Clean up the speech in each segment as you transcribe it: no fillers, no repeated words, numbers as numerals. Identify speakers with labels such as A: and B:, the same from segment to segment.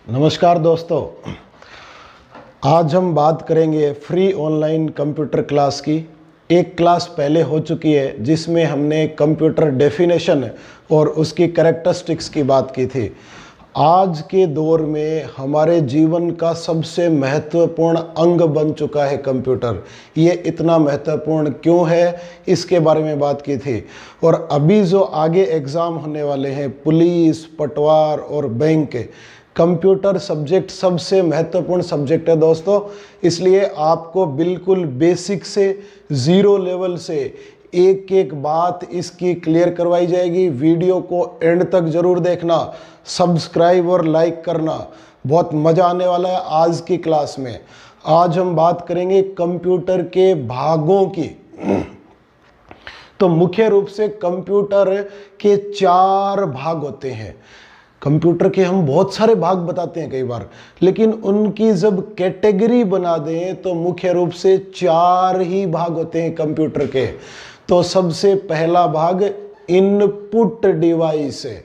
A: नमस्कार दोस्तों, आज हम बात करेंगे फ्री ऑनलाइन कंप्यूटर क्लास की। एक क्लास पहले हो चुकी है जिसमें हमने कंप्यूटर डेफिनेशन और उसकी कैरेक्टरिस्टिक्स की बात की थी। आज के दौर में हमारे जीवन का सबसे महत्वपूर्ण अंग बन चुका है कंप्यूटर। ये इतना महत्वपूर्ण क्यों है, इसके बारे में बात की थी। और अभी जो आगे एग्ज़ाम होने वाले हैं, पुलिस, पटवार और बैंक, कंप्यूटर सब्जेक्ट सबसे महत्वपूर्ण सब्जेक्ट है दोस्तों। इसलिए आपको बिल्कुल बेसिक से ज़ीरो लेवल से एक एक बात इसकी क्लियर करवाई जाएगी। वीडियो को एंड तक ज़रूर देखना, सब्सक्राइब और लाइक करना, बहुत मज़ा आने वाला है आज की क्लास में। आज हम बात करेंगे कंप्यूटर के भागों की। तो मुख्य रूप से कंप्यूटर के 4 भाग होते हैं। कंप्यूटर के हम बहुत सारे भाग बताते हैं कई बार, लेकिन उनकी जब कैटेगरी बना दें तो मुख्य रूप से 4 ही भाग होते हैं कंप्यूटर के। तो सबसे पहला भाग इनपुट डिवाइस है।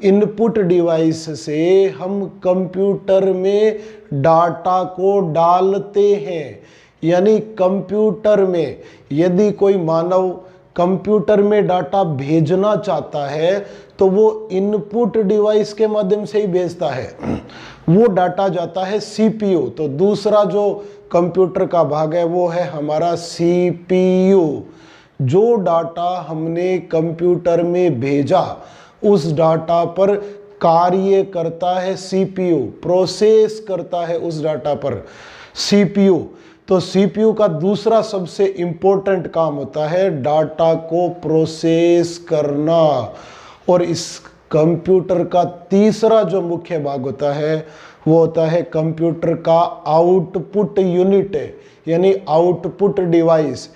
A: इनपुट डिवाइस से हम कंप्यूटर में डाटा को डालते हैं। यानी कंप्यूटर में यदि कोई मानव कंप्यूटर में डाटा भेजना चाहता है तो वो इनपुट डिवाइस के माध्यम से ही भेजता है। वो डाटा जाता है सीपीयू। तो दूसरा जो कंप्यूटर का भाग है वो है हमारा सीपीयू। जो डाटा हमने कंप्यूटर में भेजा उस डाटा पर कार्य करता है सीपीयू, प्रोसेस करता है उस डाटा पर सीपीयू। तो सीपीयू का दूसरा सबसे इंपॉर्टेंट काम होता है डाटा को प्रोसेस करना। और इस कंप्यूटर का तीसरा जो मुख्य भाग होता है वो होता है कंप्यूटर का आउटपुट यूनिट, यानी आउटपुट डिवाइस।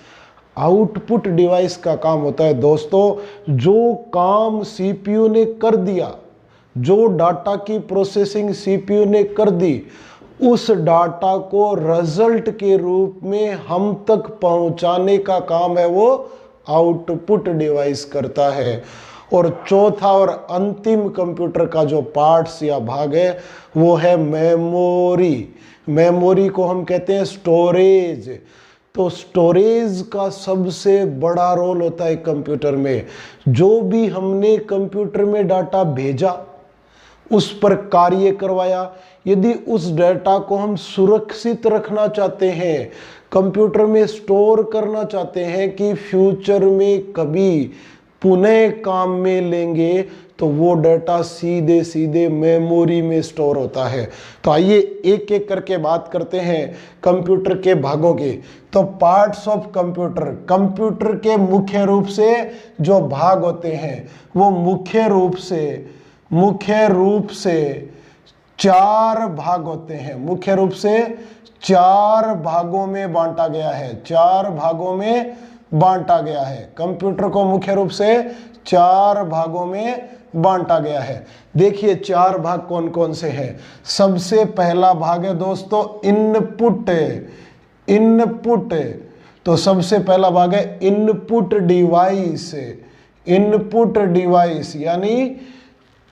A: आउटपुट डिवाइस का काम होता है दोस्तों, जो काम सीपीयू ने कर दिया, जो डाटा की प्रोसेसिंग सीपीयू ने कर दी, उस डाटा को रिजल्ट के रूप में हम तक पहुंचाने का काम है वो आउटपुट डिवाइस करता है। और चौथा और अंतिम कंप्यूटर का जो पार्ट्स या भाग है वो है मेमोरी। मेमोरी को हम कहते हैं स्टोरेज। तो स्टोरेज का सबसे बड़ा रोल होता है कंप्यूटर में। जो भी हमने कंप्यूटर में डाटा भेजा, उस पर कार्य करवाया, यदि उस डाटा को हम सुरक्षित रखना चाहते हैं, कंप्यूटर में स्टोर करना चाहते हैं कि फ्यूचर में कभी पुनः काम में लेंगे, तो वो डाटा सीधे सीधे मेमोरी में स्टोर होता है। तो आइए एक एक करके बात करते हैं कंप्यूटर के भागों की। तो पार्ट्स ऑफ कंप्यूटर, कंप्यूटर के मुख्य रूप से जो भाग होते हैं वो मुख्य रूप से 4 भाग होते हैं। मुख्य रूप से 4 भागों में बांटा गया है। 4 भागों में बांटा गया है। कंप्यूटर को मुख्य रूप से 4 भागों में बांटा गया है। देखिए 4 भाग कौन कौन से हैं। सबसे पहला भाग है दोस्तों इनपुट। इनपुट, तो सबसे पहला भाग है इनपुट डिवाइस। इनपुट डिवाइस यानी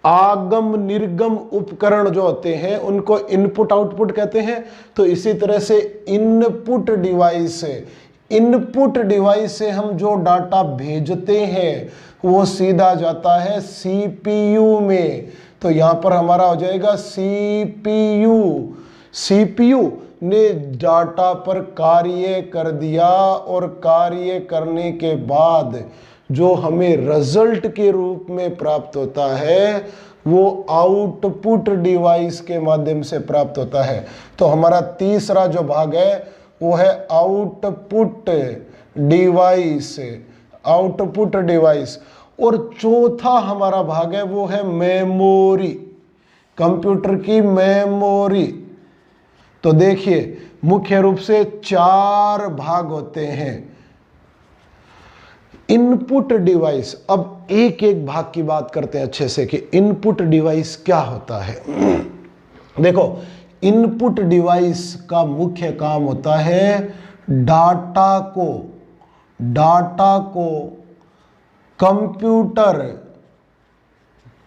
A: आगम निर्गम उपकरण जो होते हैं उनको इनपुट आउटपुट कहते हैं। तो इसी तरह से इनपुट डिवाइस है। इनपुट डिवाइस से हम जो डाटा भेजते हैं वो सीधा जाता है सीपीयू में। तो यहाँ पर हमारा हो जाएगा सीपीयू। सीपीयू ने डाटा पर कार्य कर दिया और कार्य करने के बाद जो हमें रिजल्ट के रूप में प्राप्त होता है वो आउटपुट डिवाइस के माध्यम से प्राप्त होता है। तो हमारा तीसरा जो भाग है वो है आउटपुट डिवाइस। Output device. और चौथा हमारा भाग है वो है मेमोरी, कंप्यूटर की मेमोरी। तो देखिए मुख्य रूप से 4 भाग होते हैं इनपुट डिवाइस। अब एक एक भाग की बात करते हैं अच्छे से कि इनपुट डिवाइस क्या होता है। देखो, इनपुट डिवाइस का मुख्य काम होता है डाटा को कंप्यूटर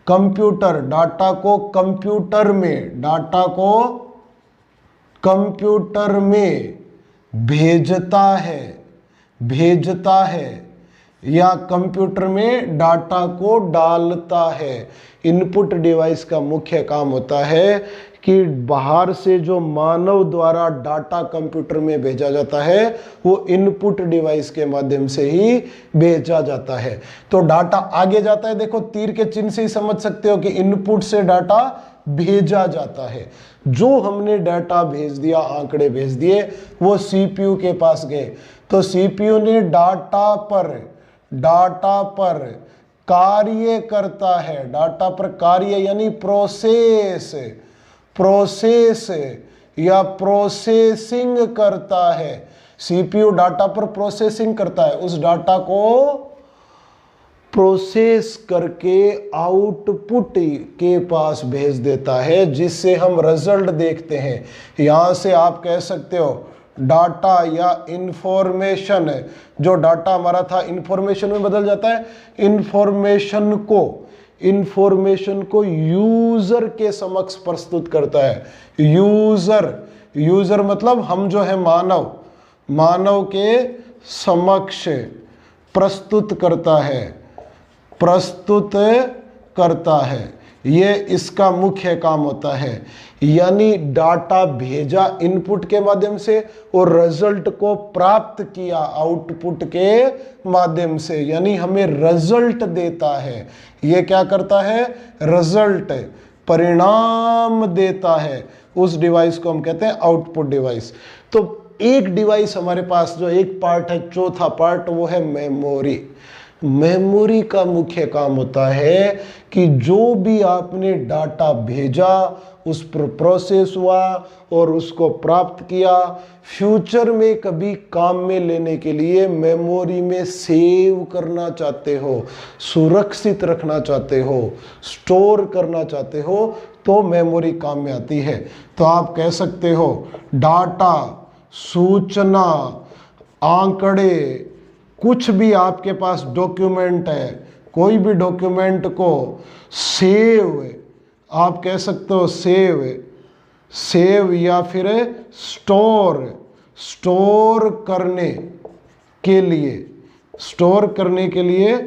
A: कंप्यूटर डाटा को कंप्यूटर में, डाटा को कंप्यूटर में भेजता है या कंप्यूटर में डाटा को डालता है। इनपुट डिवाइस का मुख्य काम होता है कि बाहर से जो मानव द्वारा डाटा कंप्यूटर में भेजा जाता है वो इनपुट डिवाइस के माध्यम से ही भेजा जाता है। तो डाटा आगे जाता है, देखो तीर के चिन्ह से ही समझ सकते हो कि इनपुट से डाटा भेजा जाता है। जो हमने डाटा भेज दिया, आंकड़े भेज दिए, वो सीपीयू के पास गए, तो सीपीयू ने डाटा पर कार्य करता है, डाटा पर कार्य यानी प्रोसेस या प्रोसेसिंग करता है। सीपीयू डाटा पर प्रोसेसिंग करता है, उस डाटा को प्रोसेस करके आउटपुट के पास भेज देता है, जिससे हम रिजल्ट देखते हैं। यहां से आप कह सकते हो डाटा या इंफॉर्मेशन, जो डाटा हमारा था इंफॉर्मेशन में बदल जाता है। इंफॉर्मेशन को यूजर के समक्ष प्रस्तुत करता है। यूजर मतलब हम जो है मानव के समक्ष प्रस्तुत करता है। ये इसका मुख्य काम होता है। यानी डाटा भेजा इनपुट के माध्यम से और रिजल्ट को प्राप्त किया आउटपुट के माध्यम से, यानी हमें रिजल्ट देता है। ये क्या करता है? रिजल्ट, परिणाम देता है। उस डिवाइस को हम कहते हैं आउटपुट डिवाइस। तो एक डिवाइस हमारे पास जो एक पार्ट है, चौथा पार्ट, वो है मेमोरी। मेमोरी का मुख्य काम होता है कि जो भी आपने डाटा भेजा उस पर प्रोसेस हुआ और उसको प्राप्त किया, फ्यूचर में कभी काम में लेने के लिए मेमोरी में सेव करना चाहते हो, सुरक्षित रखना चाहते हो, स्टोर करना चाहते हो, तो मेमोरी काम में आती है। तो आप कह सकते हो डाटा, सूचना, आंकड़े, कुछ भी आपके पास डॉक्यूमेंट है, कोई भी डॉक्यूमेंट को सेव, आप कह सकते हो सेव या फिर स्टोर करने के लिए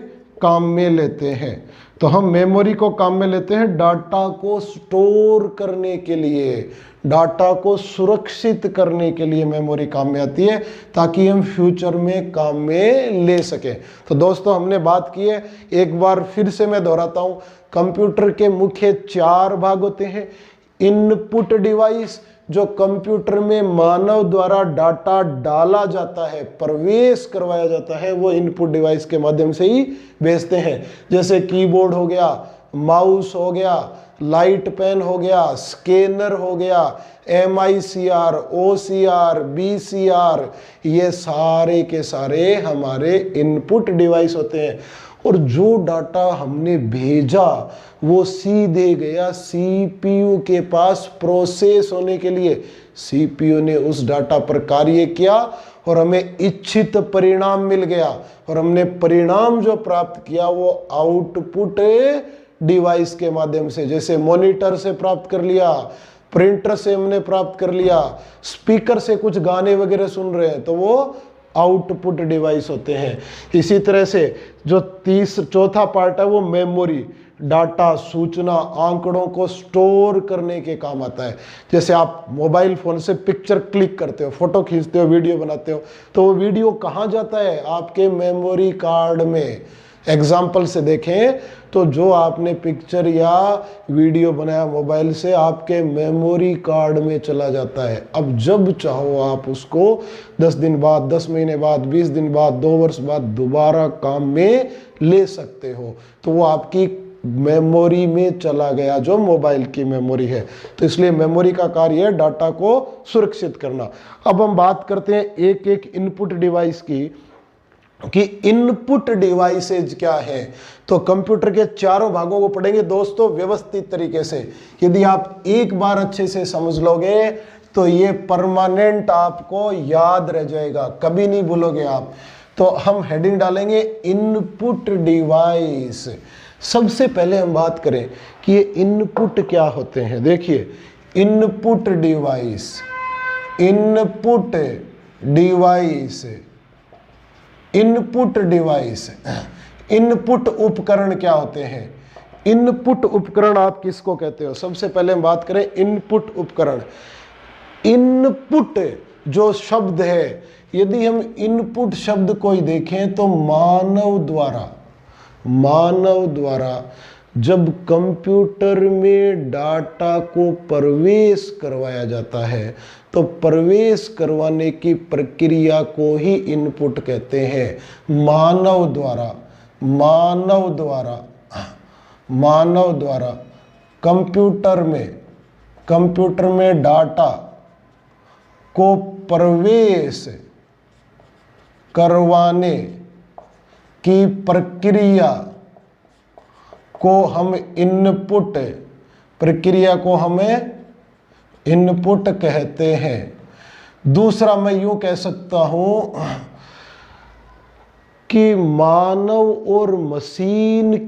A: काम में लेते हैं। तो हम मेमोरी को काम में लेते हैं डाटा को स्टोर करने के लिए, डाटा को सुरक्षित करने के लिए मेमोरी काम में आती है, ताकि हम फ्यूचर में काम में ले सकें। तो दोस्तों हमने बात की है, एक बार फिर से मैं दोहराता हूं, कंप्यूटर के मुख्य 4 भाग होते हैं। इनपुट डिवाइस, जो कंप्यूटर में मानव द्वारा डाटा डाला जाता है, प्रवेश करवाया जाता है, वो इनपुट डिवाइस के माध्यम से ही भेजते हैं। जैसे कीबोर्ड हो गया, माउस हो गया, लाइट पेन हो गया, स्कैनर हो गया, MICR, OCR, BCR, ये सारे के सारे हमारे इनपुट डिवाइस होते हैं। और जो डाटा हमने भेजा वो सीधे गया CPU के पास प्रोसेस होने के लिए। CPU ने उस डाटा पर कार्य किया और हमें इच्छित परिणाम मिल गया, और हमने परिणाम जो प्राप्त किया वो आउटपुट डिवाइस के माध्यम से, जैसे मॉनिटर से प्राप्त कर लिया, प्रिंटर से हमने प्राप्त कर लिया, स्पीकर से कुछ गाने वगैरह सुन रहे हैं, तो वो आउटपुट डिवाइस होते हैं। इसी तरह से जो चौथा पार्ट है वो मेमोरी, डाटा, सूचना, आंकड़ों को स्टोर करने के काम आता है। जैसे आप मोबाइल फोन से पिक्चर क्लिक करते हो, फोटो खींचते हो, वीडियो बनाते हो, तो वो वीडियो कहाँ जाता है? आपके मेमोरी कार्ड में। एग्जाम्पल से देखें तो जो आपने पिक्चर या वीडियो बनाया मोबाइल से, आपके मेमोरी कार्ड में चला जाता है। अब जब चाहो आप उसको 10 दिन बाद, 10 महीने बाद, 20 दिन बाद, 2 वर्ष बाद दोबारा काम में ले सकते हो। तो वो आपकी मेमोरी में चला गया, जो मोबाइल की मेमोरी है। तो इसलिए मेमोरी का कार्य है डाटा को सुरक्षित करना। अब हम बात करते हैं एक एक इनपुट डिवाइस की, कि इनपुट डिवाइसेज क्या है। तो कंप्यूटर के चारों भागों को पढ़ेंगे दोस्तों व्यवस्थित तरीके से। यदि आप एक बार अच्छे से समझ लोगे तो ये परमानेंट आपको याद रह जाएगा, कभी नहीं भूलोगे आप। तो हम हेडिंग डालेंगे इनपुट डिवाइस। सबसे पहले हम बात करें कि ये इनपुट क्या होते हैं। देखिए, input device, input device, input device, input उपकरण क्या होते हैं? इनपुट उपकरण आप किसको कहते हो? सबसे पहले हम बात करें इनपुट उपकरण। इनपुट जो शब्द है, यदि हम इनपुट शब्द को ही देखें तो मानव द्वारा जब कंप्यूटर में डाटा को प्रवेश करवाया जाता है तो प्रवेश करवाने की प्रक्रिया को ही इनपुट कहते हैं। मानव द्वारा कंप्यूटर में डाटा को प्रवेश करवाने की प्रक्रिया को हम इनपुट कहते हैं। दूसरा मैं यूं कह सकता हूं कि मानव और मशीन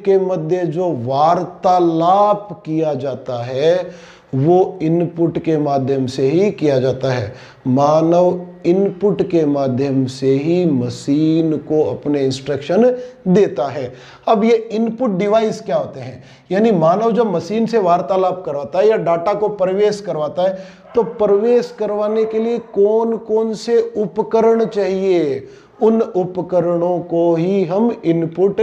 A: के मध्य जो वार्तालाप किया जाता है वो इनपुट के माध्यम से ही किया जाता है। मानव इनपुट के माध्यम से ही मशीन को अपने इंस्ट्रक्शन देता है। अब ये इनपुट डिवाइस क्या होते हैं? यानी मानव जब मशीन से वार्तालाप करवाता है या डाटा को प्रवेश करवाता है तो प्रवेश करवाने के लिए कौन कौन से उपकरण चाहिए, उन उपकरणों को ही हम इनपुट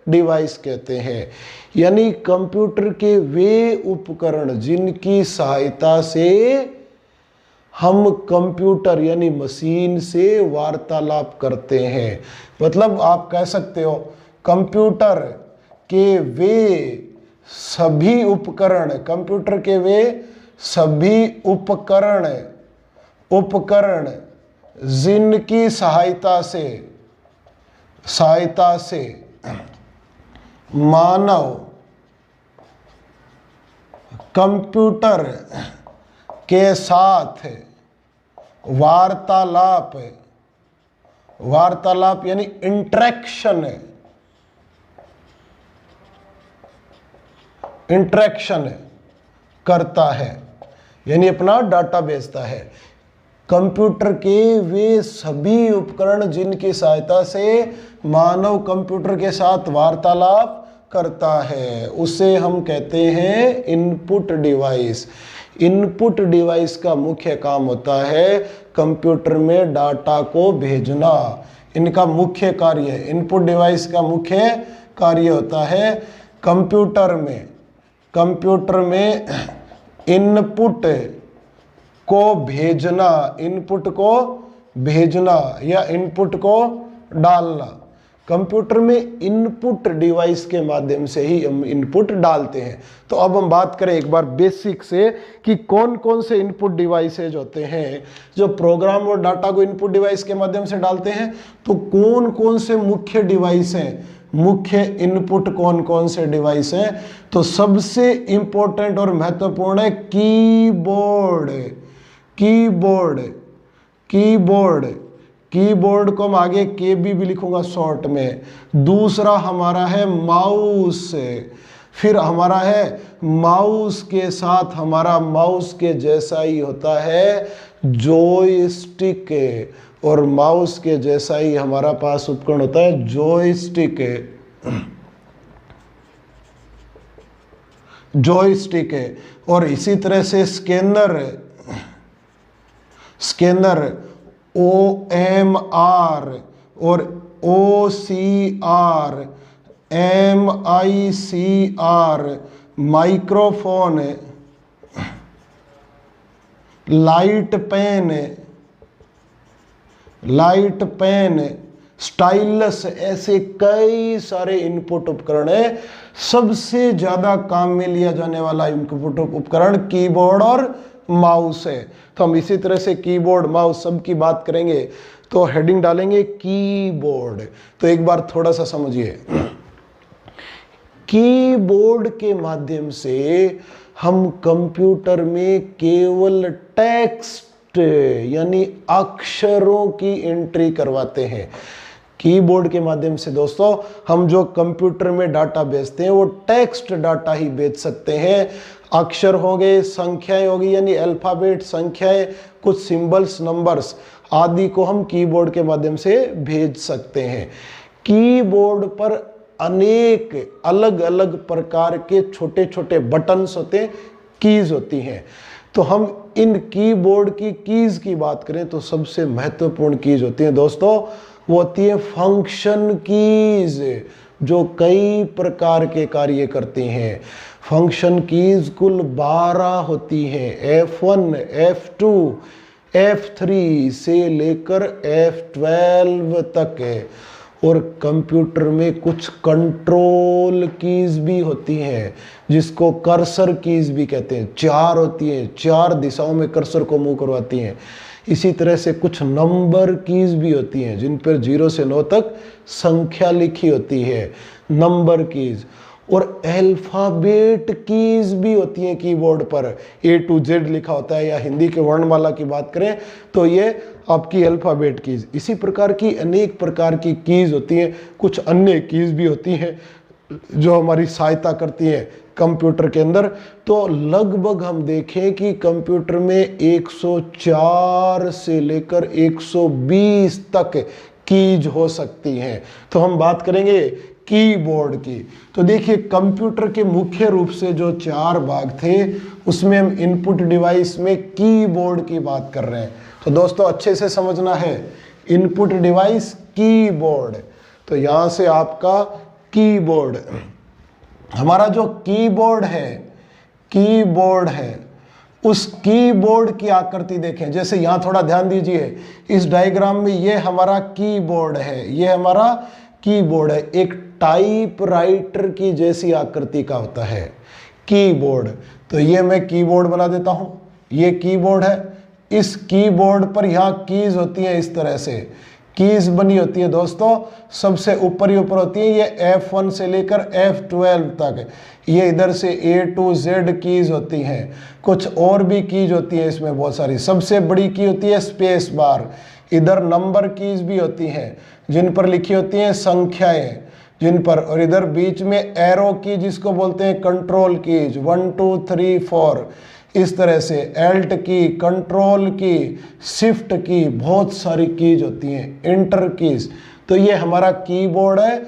A: डिवाइस कहते हैं। यानी कंप्यूटर के वे उपकरण जिनकी सहायता से हम कंप्यूटर यानी मशीन से वार्तालाप करते हैं। मतलब आप कह सकते हो कंप्यूटर के वे सभी उपकरण जिनकी सहायता से मानव कंप्यूटर के साथ वार्तालाप यानी इंटरेक्शन करता है, यानी अपना डाटा भेजता है। कंप्यूटर के वे सभी उपकरण जिनकी सहायता से मानव कंप्यूटर के साथ वार्तालाप करता है उसे हम कहते हैं इनपुट डिवाइस। इनपुट डिवाइस का मुख्य काम होता है कंप्यूटर में डाटा को भेजना। इनका मुख्य कार्य, इनपुट डिवाइस का मुख्य कार्य होता है कंप्यूटर में इनपुट को भेजना या इनपुट को डालना। कंप्यूटर में इनपुट डिवाइस के माध्यम से ही हम इनपुट डालते हैं। तो अब हम बात करें एक बार बेसिक से कि कौन कौन से इनपुट डिवाइसेज होते हैं जो प्रोग्राम और डाटा को इनपुट डिवाइस के माध्यम से डालते हैं। तो कौन कौन से मुख्य डिवाइस हैं, मुख्य इनपुट कौन कौन से डिवाइस हैं? तो सबसे इंपॉर्टेंट और महत्वपूर्ण है कीबोर्ड को हम आगे केबी भी लिखूंगा शॉर्ट में। दूसरा हमारा है माउस, फिर हमारा है माउस के साथ हमारा माउस के जैसा ही होता है जॉयस्टिक, और माउस के जैसा ही हमारा पास उपकरण होता है जॉयस्टिक है। और इसी तरह से स्कैनर OMR और OCR, MICR, microphone, light pen, stylus, ऐसे कई सारे इनपुट उपकरण है। सबसे ज्यादा काम में लिया जाने वाला इनपुट उपकरण कीबोर्ड और माउस है। तो हम इसी तरह से कीबोर्ड माउस सब की बात करेंगे तो हेडिंग डालेंगे कीबोर्ड। तो एक बार थोड़ा सा समझिए, कीबोर्ड के माध्यम से हम कंप्यूटर में केवल टेक्स्ट यानी अक्षरों की एंट्री करवाते हैं। कीबोर्ड के माध्यम से दोस्तों हम जो कंप्यूटर में डाटा भेजते हैं वो टेक्स्ट डाटा ही भेज सकते हैं। अक्षर हो गए, संख्याएं होगी यानी अल्फाबेट, संख्याएं, कुछ सिंबल्स, नंबर्स आदि को हम कीबोर्ड के माध्यम से भेज सकते हैं। कीबोर्ड पर अनेक अलग अलग प्रकार के छोटे छोटे बटन्स होते हैं, कीज होती हैं। तो हम इन कीबोर्ड की कीज की बात करें तो सबसे महत्वपूर्ण कीज होती हैं दोस्तों, वो होती है फंक्शन कीज, जो कई प्रकार के कार्य करती हैं। फंक्शन कीज कुल 12 होती हैं, F1, F2, F3 से लेकर F12 तक है। और कंप्यूटर में कुछ कंट्रोल कीज भी होती हैं जिसको कर्सर कीज भी कहते हैं, 4 होती हैं, 4 दिशाओं में कर्सर को मूव करवाती हैं। इसी तरह से कुछ नंबर कीज भी होती हैं जिन पर 0 से 9 तक संख्या लिखी होती है, नंबर कीज। और अल्फाबेट कीज भी होती हैं कीबोर्ड पर, A to Z लिखा होता है, या हिंदी के वर्णमाला की बात करें तो ये आपकी अल्फाबेट कीज। इसी प्रकार की अनेक प्रकार की कीज होती हैं। कुछ अन्य कीज भी होती हैं जो हमारी सहायता करती हैं कंप्यूटर के अंदर। तो लगभग हम देखें कि कंप्यूटर में 104 से लेकर 120 तक कीज हो सकती हैं। तो हम बात करेंगे कीबोर्ड की। तो देखिए कंप्यूटर के मुख्य रूप से जो 4 भाग थे उसमें हम इनपुट डिवाइस में कीबोर्ड की बात कर रहे हैं। तो दोस्तों अच्छे से समझना है, इनपुट डिवाइस कीबोर्ड। तो यहाँ से आपका कीबोर्ड, हमारा जो कीबोर्ड है उस कीबोर्ड की आकृति देखें। जैसे यहाँ थोड़ा ध्यान दीजिए, इस डायग्राम में ये हमारा कीबोर्ड है, ये हमारा कीबोर्ड है। एक टाइपराइटर की जैसी आकृति का होता है कीबोर्ड। तो ये मैं कीबोर्ड बना देता हूं, ये कीबोर्ड है। इस कीबोर्ड पर यहाँ कीज होती हैं, इस तरह से कीज बनी होती है दोस्तों। सबसे ऊपर ही ऊपर होती है ये F1 से लेकर F12 तक। ये इधर से A to Z कीज होती हैं। कुछ और भी कीज होती है इसमें बहुत सारी। सबसे बड़ी की होती है स्पेस बार। इधर नंबर कीज भी होती हैं जिन पर लिखी होती हैं संख्याएं, जिन पर, और इधर बीच में एरो की जिसको बोलते हैं कंट्रोल कीज, 1 2 3 4। इस तरह से एल्ट की, कंट्रोल की, शिफ्ट की, बहुत सारी कीज होती हैं, इंटर कीज। तो ये हमारा कीबोर्ड है।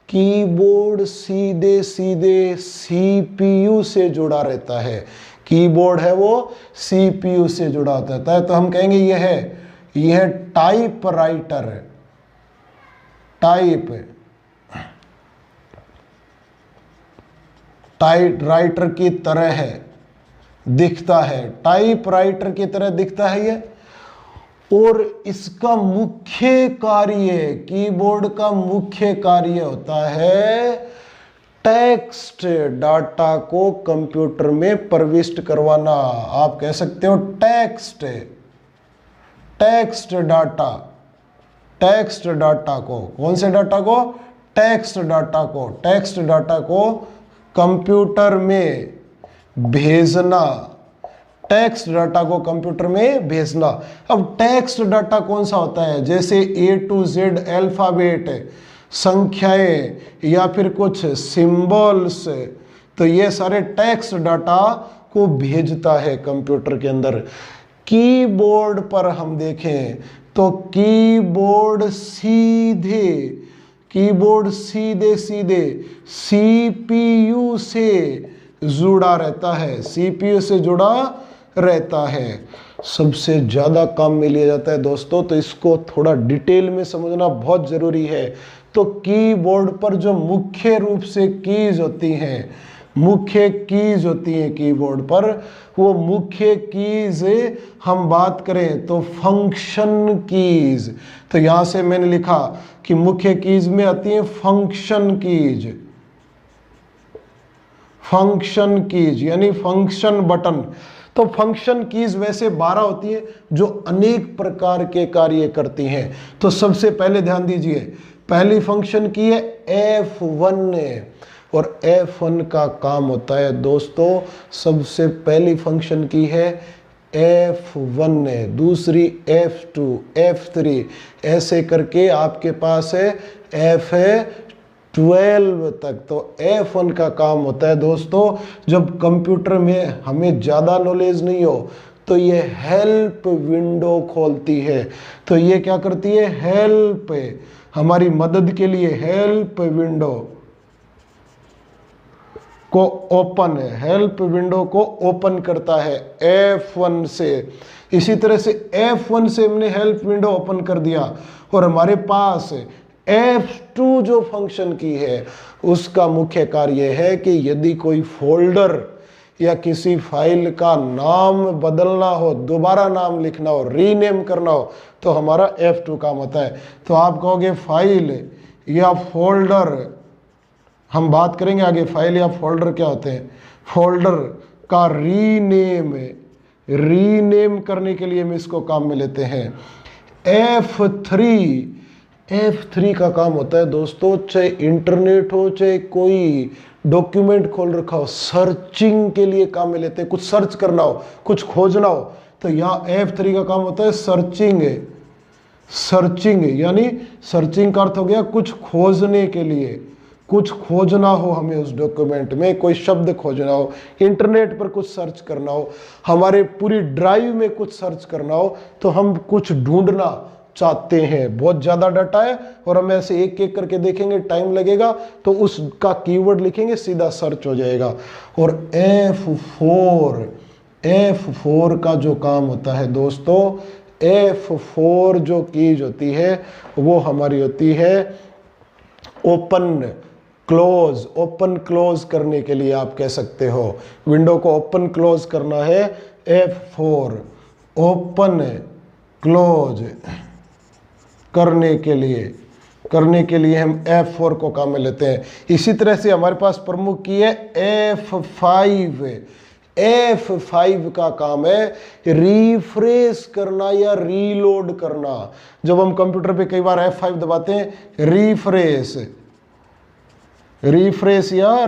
A: कीबोर्ड सीधे सीधे CPU से जुड़ा रहता है। कीबोर्ड है वो CPU से जुड़ा होता है। तो हम कहेंगे यह टाइपराइटर, टाइपराइटर की तरह है, दिखता है, टाइपराइटर की तरह दिखता है ये। और इसका मुख्य कार्य, कीबोर्ड का मुख्य कार्य होता है टेक्स्ट डाटा को कंप्यूटर में प्रविष्ट करवाना। आप कह सकते हो टेक्स्ट डाटा को, कौन से डाटा को? टेक्स्ट डाटा को कंप्यूटर में भेजना, टेक्स्ट डाटा को कंप्यूटर में भेजना। अब टेक्स्ट डाटा कौन सा होता है? जैसे A to Z अल्फाबेट, संख्याएं या फिर कुछ सिंबल्स, तो ये सारे टेक्स्ट डाटा को भेजता है कंप्यूटर के अंदर। कीबोर्ड पर हम देखें तो कीबोर्ड सीधे CPU से जुड़ा रहता है, CPU से जुड़ा रहता है। सबसे ज़्यादा काम में लिया जाता है दोस्तों, तो इसको थोड़ा डिटेल में समझना बहुत ज़रूरी है। तो कीबोर्ड पर जो मुख्य रूप से कीज होती हैं, कीबोर्ड पर, वो मुख्य कीज हम बात करें तो फंक्शन कीज। तो यहाँ से मैंने लिखा कि मुख्य कीज में आती है फंक्शन कीज यानी फंक्शन बटन। तो फंक्शन कीज वैसे 12 होती है जो अनेक प्रकार के कार्य करती हैं। तो सबसे पहले ध्यान दीजिए, पहली फंक्शन की है F1 और F1 का काम होता है दोस्तों, सबसे पहली फंक्शन की है F1 है, दूसरी F2, F3, ऐसे करके आपके पास है F12 तक। तो F1 का काम होता है दोस्तों, जब कंप्यूटर में हमें ज़्यादा नॉलेज नहीं हो तो ये हेल्प विंडो खोलती है। तो ये क्या करती है, हेल्प, हमारी मदद के लिए हेल्प विंडो को ओपन है, हेल्प विंडो को ओपन करता है F1 से। इसी तरह से F1 से हमने हेल्प विंडो ओपन कर दिया और हमारे पास F2 जो फंक्शन की है उसका मुख्य कार्य है कि यदि कोई फोल्डर या किसी फाइल का नाम बदलना हो, दोबारा नाम लिखना हो, रीनेम करना हो, तो हमारा F2 काम होता है। तो आप कहोगे फाइल या फोल्डर, हम बात करेंगे आगे फाइल या फोल्डर क्या होते हैं। फोल्डर का रीनेम करने के लिए हम इसको काम में लेते हैं। F3 का काम होता है दोस्तों, चाहे इंटरनेट हो, चाहे कोई डॉक्यूमेंट खोल रखा हो, सर्चिंग के लिए काम में लेते हैं। कुछ सर्च करना हो, कुछ खोजना हो, तो यहाँ F3 का काम होता है सर्चिंग, यानी सर्चिंग का अर्थ हो गया कुछ खोजने के लिए, कुछ खोजना हो हमें उस डॉक्यूमेंट में, कोई शब्द खोजना हो, इंटरनेट पर कुछ सर्च करना हो, हमारे पूरी ड्राइव में कुछ सर्च करना हो, तो हम कुछ ढूंढना चाहते हैं, बहुत ज़्यादा डाटा है और हम ऐसे एक एक करके देखेंगे, टाइम लगेगा, तो उसका कीवर्ड लिखेंगे, सीधा सर्च हो जाएगा। और F4 का जो काम होता है दोस्तों, F4 जो कीज होती है वो हमारी होती है ओपन क्लोज करने के लिए। आप कह सकते हो विंडो को ओपन क्लोज करना है, F4 ओपन क्लोज करने के लिए हम F4 को काम में लेते हैं। इसी तरह से हमारे पास प्रमुख की है F5 का काम है रिफ्रेश करना या रीलोड करना। जब हम कंप्यूटर पे कई बार F5 दबाते हैं, रिफ्रेश या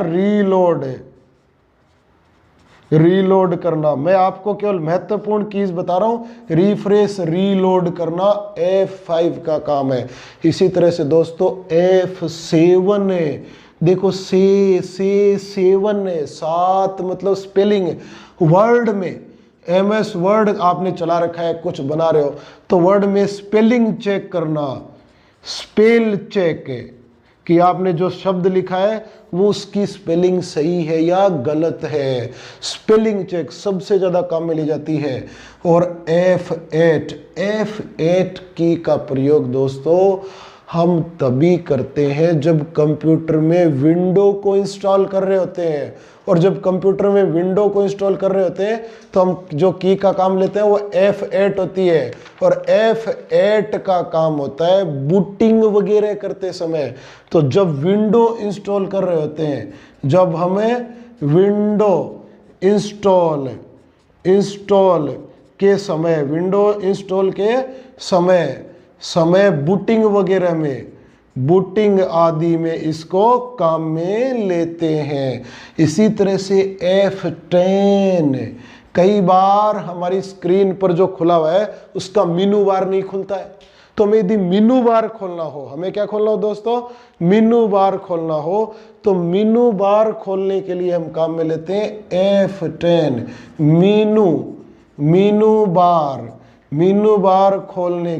A: रीलोड करना। मैं आपको केवल महत्वपूर्ण कीज बता रहा हूं, रिफ्रेश रीलोड करना F5 का काम है। इसी तरह से दोस्तों F7 है, देखो से7 है, 7 मतलब स्पेलिंग। वर्ड में MS वर्ड आपने चला रखा है, कुछ बना रहे हो, तो वर्ड में स्पेलिंग चेक करना, स्पेल चेक कि आपने जो शब्द लिखा है वो उसकी स्पेलिंग सही है या गलत है। स्पेलिंग चेक सबसे ज़्यादा काम में ली जाती है। और F8 की का प्रयोग दोस्तों हम तभी करते हैं जब कंप्यूटर में विंडो को इंस्टॉल कर रहे होते हैं। और जब कंप्यूटर में विंडो को इंस्टॉल कर रहे होते हैं तो हम जो की का काम लेते हैं वो F8 होती है। और F8 का काम होता है बूटिंग वगैरह करते समय। तो जब विंडो इंस्टॉल कर रहे होते हैं, जब हमें विंडो इंस्टॉल के समय बूटिंग वगैरह में, बूटिंग आदि में इसको काम में लेते हैं। इसी तरह से F10, कई बार हमारी स्क्रीन पर जो खुला हुआ है उसका मेनू बार नहीं खुलता है, तो हमें यदि मेनू बार खोलना हो, हमें क्या खोलना हो दोस्तों, मेनू बार खोलना हो, तो मेनू बार खोलने के लिए हम काम में लेते हैं F10। मेनू बार खोलने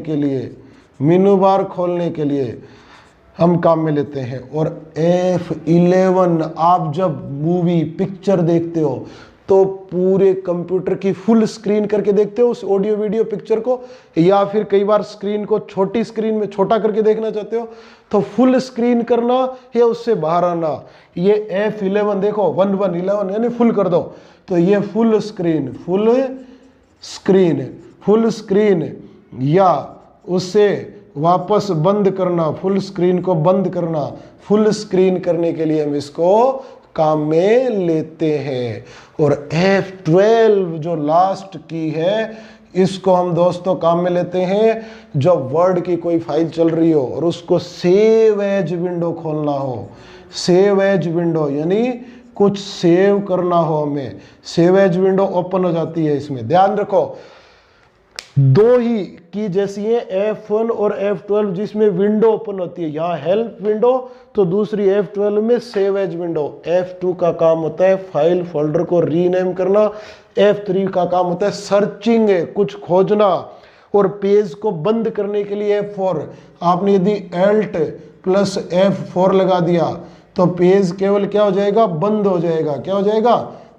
A: के लिए हम काम में लेते हैं। और F11, आप जब मूवी पिक्चर देखते हो तो पूरे कंप्यूटर की फुल स्क्रीन करके देखते हो उस ऑडियो वीडियो पिक्चर को, या फिर कई बार स्क्रीन को छोटी स्क्रीन में छोटा करके देखना चाहते हो तो फुल स्क्रीन करना या उससे बाहर आना। ये F11 देखो 11 यानी फुल कर दो, तो ये फुल स्क्रीन या उससे वापस बंद करना, फुल स्क्रीन को बंद करना, फुल स्क्रीन करने के लिए हम इसको काम में लेते हैं। और F12 जो लास्ट की है इसको हम दोस्तों काम में लेते हैं जब वर्ड की कोई फाइल चल रही हो और उसको सेव एज विंडो खोलना हो। सेव एज विंडो यानी कुछ सेव करना हो हमें, सेव एज विंडो ओपन हो जाती है। इसमें ध्यान रखो, दो ही की जैसी है, F1 और F12 जिसमें विंडो ओपन होती है, यहाँ हेल्प विंडो, तो दूसरी F12 में सेव एज विंडो। F2 का काम होता है फाइल फोल्डर को रीनेम करना, F3 का काम होता है सर्चिंग, कुछ खोजना, और पेज को बंद करने के लिए F4। आपने यदि Alt प्लस F4 लगा दिया तो पेज केवल क्या हो जाएगा, बंद हो जाएगा। क्या हो जाएगा,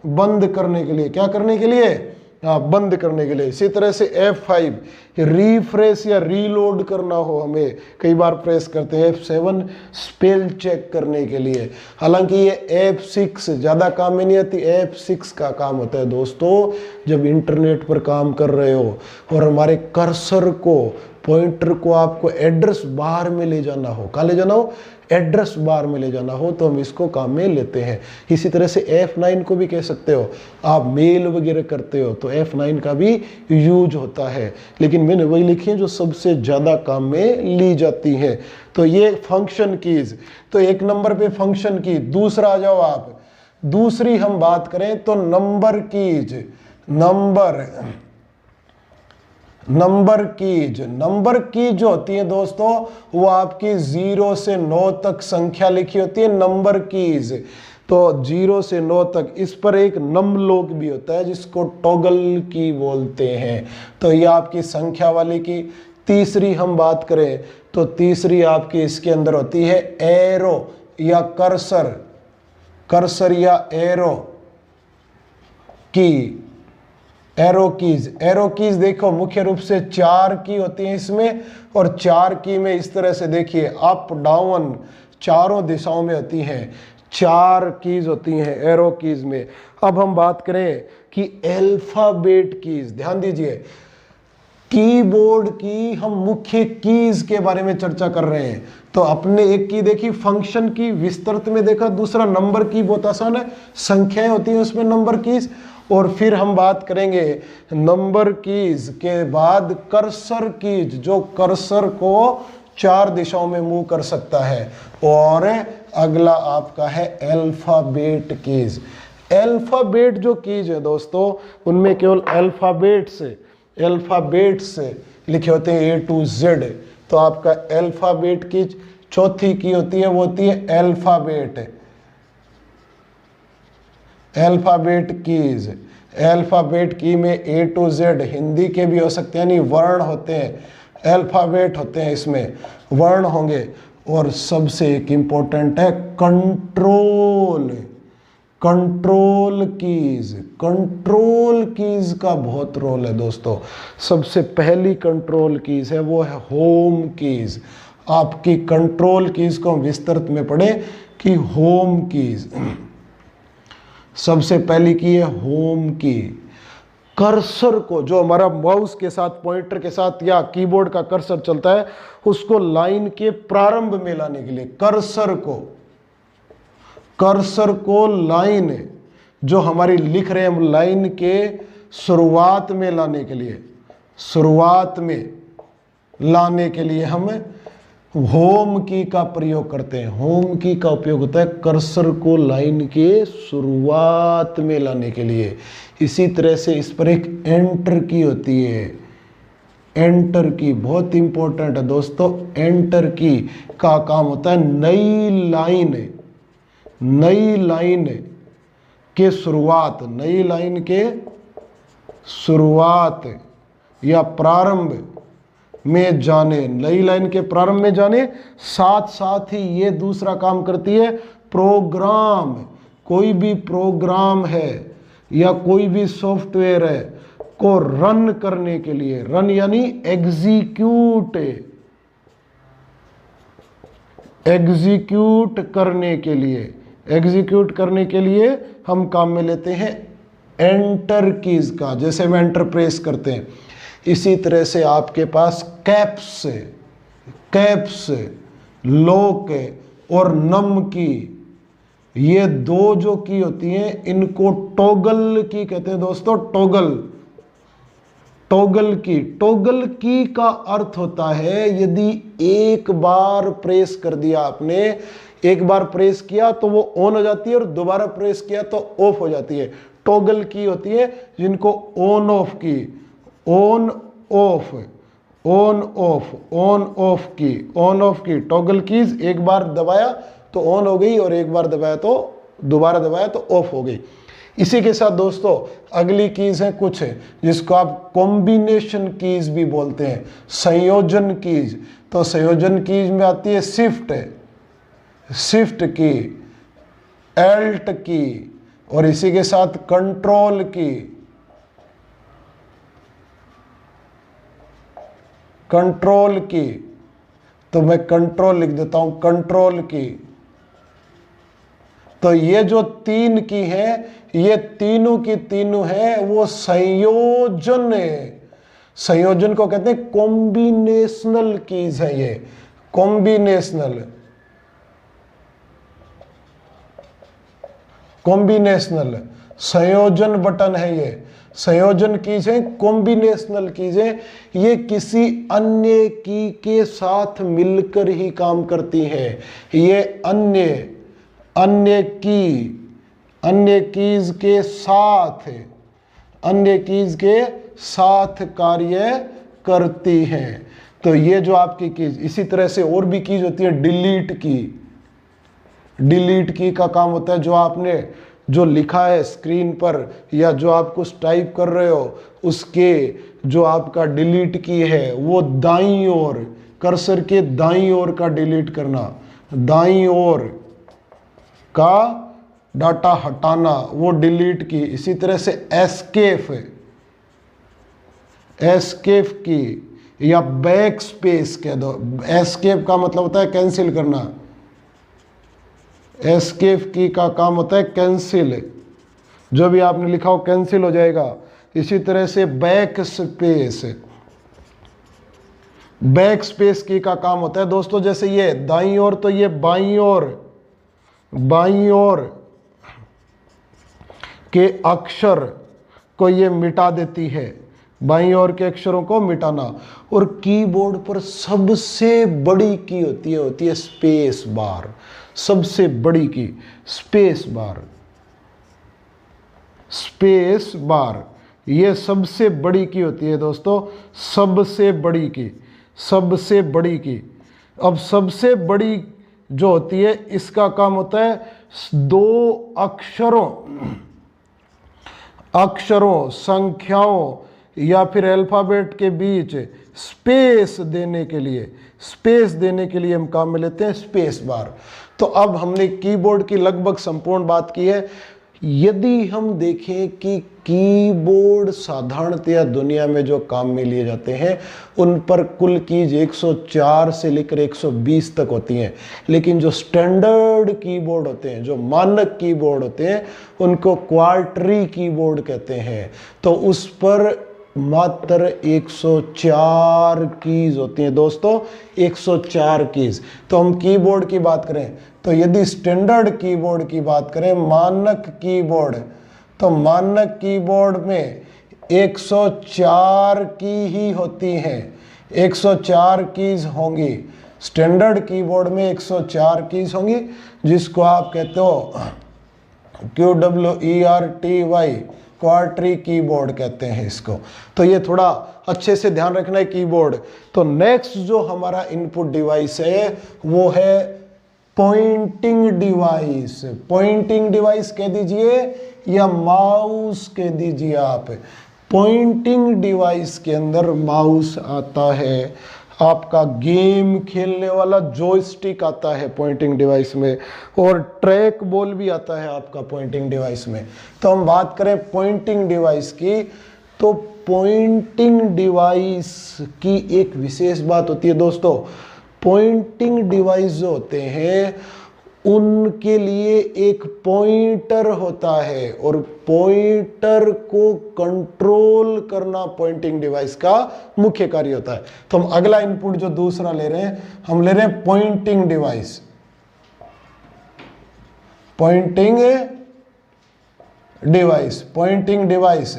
A: बंद करने के लिए। क्या करने के लिए, बंद करने के लिए। इसी तरह से F5 रिफ्रेश या रीलोड करना हो हमें, कई बार प्रेस करते हैं। F7 स्पेल चेक करने के लिए। हालांकि ये F6 ज़्यादा काम में नहीं आती, F6 का काम होता है दोस्तों जब इंटरनेट पर काम कर रहे हो और हमारे कर्सर को, पॉइंटर को आपको एड्रेस बार में ले जाना हो। कहाँ ले जाना हो, एड्रेस बार में ले जाना हो, तो हम इसको काम में लेते हैं। इसी तरह से F9 को भी कह सकते हो, आप मेल वगैरह करते हो तो F9 का भी यूज होता है, लेकिन मैंने वही लिखी है जो सबसे ज़्यादा काम में ली जाती हैं। तो ये फंक्शन कीज, तो एक नंबर पे फंक्शन की। दूसरा आ जाओ आप, दूसरी हम बात करें तो नंबर कीज। नंबर की जो होती है दोस्तों, वो आपकी 0 से 9 तक संख्या लिखी होती है, नंबर कीज। तो 0 से 9 तक, इस पर एक नम लॉक भी होता है जिसको टॉगल की बोलते हैं। तो ये आपकी संख्या वाली की। तीसरी हम बात करें तो तीसरी आपकी इसके अंदर होती है एरो या कर्सर या एरो कीज देखो मुख्य रूप से 4 की होती है इसमें, और 4 की में इस तरह से देखिए अप डाउन चारों दिशाओं में होती हैं, 4 कीज होती हैं एरो कीज में। अब हम बात करें कि अल्फाबेट कीज, ध्यान दीजिए, कीबोर्ड की हम मुख्य कीज के बारे में चर्चा कर रहे हैं। तो अपने एक की देखी फंक्शन की विस्तृत में देखा, दूसरा नंबर की बहुत आसान है, संख्याएं होती हैं उसमें नंबर कीज। और फिर हम बात करेंगे नंबर कीज के बाद कर्सर कीज, जो कर्सर को 4 दिशाओं में मूव कर सकता है। और अगला आपका है अल्फाबेट कीज। अल्फाबेट जो कीज है दोस्तों, उनमें केवल अल्फाबेट्स लिखे होते हैं A to Z। तो आपका अल्फाबेट कीज चौथी की होती है, वो होती है अल्फाबेट कीज। अल्फाबेट की में A to Z हिंदी के भी हो सकते हैं, यानी वर्ण होते हैं, अल्फाबेट होते हैं, इसमें वर्ण होंगे। और सबसे एक इम्पोर्टेंट है कंट्रोल कीज का बहुत रोल है दोस्तों। सबसे पहली कंट्रोल कीज है वो है होम कीज। आपकी कंट्रोल कीज को हम विस्तृत में पढ़े कि होम कीज सबसे पहली की है होम की। कर्सर को, जो हमारा माउस के साथ, पॉइंटर के साथ या कीबोर्ड का कर्सर चलता है, उसको लाइन के प्रारंभ में लाने के लिए कर्सर को लाइन जो हमारी लिख रहे हैं हम, लाइन के शुरुआत में लाने के लिए हम होम की का प्रयोग करते हैं। होम की का उपयोग होता है कर्सर को लाइन के शुरुआत में लाने के लिए। इसी तरह से इस पर एक एंटर की होती है। एंटर की बहुत इंपॉर्टेंट है दोस्तों। एंटर की का काम होता है नई लाइन के शुरुआत या प्रारंभ में जाने, नई लाइन के प्रारंभ में जाने। साथ साथ ही ये दूसरा काम करती है प्रोग्राम, कोई भी प्रोग्राम है या कोई भी सॉफ्टवेयर है को रन करने के लिए, रन यानी एग्जीक्यूट करने के लिए हम काम में लेते हैं एंटर कीज का। जैसे हम एंटर प्रेस करते हैं, इसी तरह से आपके पास कैप्स लॉक और नम की, ये दो जो की होती हैं, इनको टॉगल की कहते हैं दोस्तों। टॉगल की का अर्थ होता है यदि एक बार प्रेस कर दिया आपने, एक बार प्रेस किया तो वो ऑन हो जाती है और दोबारा प्रेस किया तो ऑफ हो जाती है। टॉगल की होती है जिनको ऑन ऑफ की, on off, on off, on off की, ऑन ऑफ की टॉगल कीज। एक बार दबाया तो ऑन हो गई और एक बार दबाया तो दोबारा दबाया तो ऑफ हो गई। इसी के साथ दोस्तों अगली कीज है कुछ जिसको आप कॉम्बिनेशन कीज भी बोलते हैं, संयोजन कीज। तो संयोजन कीज में आती है शिफ्ट, शिफ्ट की, एल्ट की, और इसी के साथ कंट्रोल की, कंट्रोल की। तो मैं कंट्रोल लिख देता हूं, कंट्रोल की। तो ये जो तीन की है, ये तीनों की तीनों है वो संयोजन है। संयोजन को कहते हैं कॉम्बिनेशनल कीज है, ये कॉम्बिनेशनल, कॉम्बिनेशनल संयोजन बटन है ये। संयोजन कीज है, कॉम्बिनेशनल कीज है, ये किसी अन्य की के साथ मिलकर ही काम करती है। ये अन्य कीज के साथ, अन्य कीज के साथ कार्य करती हैं। तो ये जो आपकी कीज, इसी तरह से और भी कीज होती है डिलीट की। डिलीट की का काम होता है जो आपने जो लिखा है स्क्रीन पर या जो आप कुछ टाइप कर रहे हो उसके जो आपका डिलीट की है वो दाईं ओर, कर्सर के दाईं ओर का डिलीट करना, दाईं ओर का डाटा हटाना, वो डिलीट की। इसी तरह से एस्केप, एस्केप की या बैक स्पेस कह दो। एस्केप का मतलब होता है कैंसिल करना, एस्केप की का काम होता है कैंसिल, जो भी आपने लिखा हो कैंसिल हो जाएगा। इसी तरह से बैक स्पेस, बैक स्पेस की का काम होता है दोस्तों जैसे ये दाईं ओर तो ये बाईं ओर, बाईं ओर के अक्षर को ये मिटा देती है, बाईं ओर के अक्षरों को मिटाना। और कीबोर्ड पर सबसे बड़ी की होती है स्पेस बार, सबसे बड़ी की स्पेस बार, स्पेस बार ये सबसे बड़ी की होती है दोस्तों, सबसे बड़ी की, सबसे बड़ी की। अब सबसे बड़ी जो होती है इसका काम होता है दो अक्षरों, संख्याओं या फिर अल्फाबेट के बीच स्पेस देने के लिए, स्पेस देने के लिए हम काम में लेते हैं स्पेस बार। तो अब हमने कीबोर्ड की लगभग संपूर्ण बात की है। यदि हम देखें कि कीबोर्ड साधारणतया दुनिया में जो काम में लिए जाते हैं उन पर कुल कीज 104 से लेकर 120 तक होती हैं, लेकिन जो स्टैंडर्ड कीबोर्ड होते हैं, जो मानक कीबोर्ड होते हैं, उनको क्वार्टरी कीबोर्ड कहते हैं। तो उस पर मात्र 104 कीज होती हैं दोस्तों, 104 कीज। तो हम कीबोर्ड की बात करें तो यदि स्टैंडर्ड कीबोर्ड की बात करें, मानक कीबोर्ड, तो मानक कीबोर्ड में 104 की ही होती हैं, 104 कीज होंगी। स्टैंडर्ड कीबोर्ड में 104 कीज होंगी जिसको आप कहते हो QWERTY, क्वार्टरी कीबोर्ड कहते हैं इसको। तो ये थोड़ा अच्छे से ध्यान रखना है कीबोर्ड। तो नेक्स्ट जो हमारा इनपुट डिवाइस है वो है पॉइंटिंग डिवाइस। पॉइंटिंग डिवाइस कह दीजिए या माउस कह दीजिए आप। पॉइंटिंग डिवाइस के अंदर माउस आता है, आपका गेम खेलने वाला जॉयस्टिक आता है पॉइंटिंग डिवाइस में, और ट्रैक बॉल भी आता है आपका पॉइंटिंग डिवाइस में। तो हम बात करें पॉइंटिंग डिवाइस की, तो पॉइंटिंग डिवाइस की एक विशेष बात होती है दोस्तों। पॉइंटिंग डिवाइस जो होते हैं उनके लिए एक पॉइंटर होता है और पॉइंटर को कंट्रोल करना पॉइंटिंग डिवाइस का मुख्य कार्य होता है। तो हम अगला इनपुट जो दूसरा ले रहे हैं, हम ले रहे हैं pointing device. Pointing device, pointing device.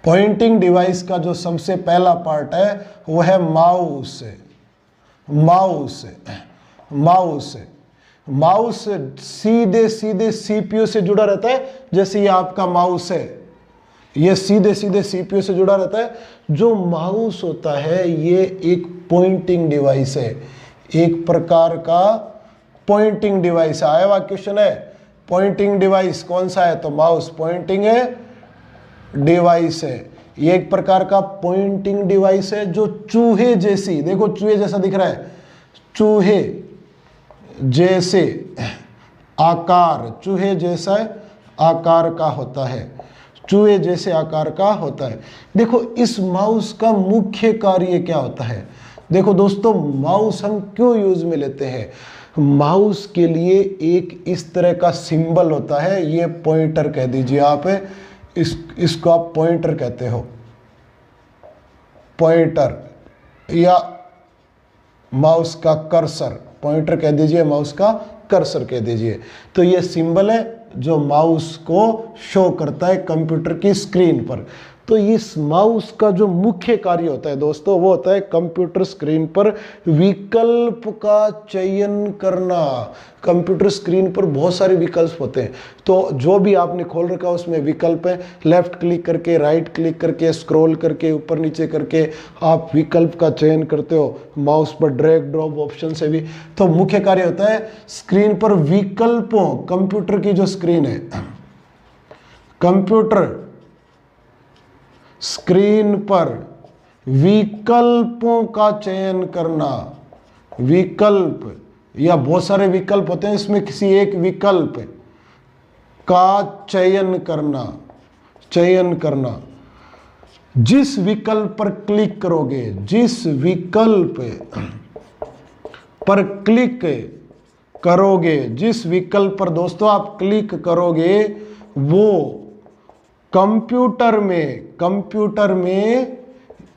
A: Pointing device का जो सबसे पहला पार्ट है वो है माउस। माउस माउस माउस सीधे सीधे सीपीयू से जुड़ा रहता है। जैसे ये आपका माउस है, ये सीधे सीधे सीपीयू से जुड़ा रहता है। जो माउस होता है ये एक पॉइंटिंग डिवाइस है, एक प्रकार का पॉइंटिंग डिवाइस। आया हुआ क्वेश्चन है, पॉइंटिंग डिवाइस कौन सा है, तो माउस पॉइंटिंग डिवाइस है। ये एक प्रकार का पॉइंटिंग डिवाइस है जो चूहे जैसी, देखो चूहे जैसा दिख रहा है, चूहे जैसे आकार, चूहे जैसा आकार का होता है, चूहे जैसे आकार का होता है। देखो इस माउस का मुख्य कार्य क्या होता है। देखो दोस्तों, माउस हम क्यों यूज में लेते हैं। माउस के लिए एक इस तरह का सिंबल होता है, ये पॉइंटर कह दीजिए आप, इसको आप पॉइंटर कहते हो, पॉइंटर या माउस का कर्सर, पॉइंटर कह दीजिए, माउस का कर्सर कह दीजिए। तो ये सिंबल है जो माउस को शो करता है कंप्यूटर की स्क्रीन पर। तो इस माउस का जो मुख्य कार्य होता है दोस्तों, वो होता है कंप्यूटर स्क्रीन पर विकल्प का चयन करना। कंप्यूटर स्क्रीन पर बहुत सारे विकल्प होते हैं, तो जो भी आपने खोल रखा है उसमें विकल्प है। लेफ्ट क्लिक करके, राइट क्लिक करके, स्क्रॉल करके, ऊपर नीचे करके आप विकल्प का चयन करते हो। माउस पर ड्रैग ड्रॉप ऑप्शन से भी। तो मुख्य कार्य होता है स्क्रीन पर विकल्पों, कंप्यूटर की जो स्क्रीन है, कंप्यूटर स्क्रीन पर विकल्पों का चयन करना। विकल्प या बहुत सारे विकल्प होते हैं, इसमें किसी एक विकल्प का चयन करना, चयन करना। जिस विकल्प पर क्लिक करोगे, जिस विकल्प पर क्लिक करोगे, जिस विकल्प पर दोस्तों आप क्लिक करोगे, वो कंप्यूटर में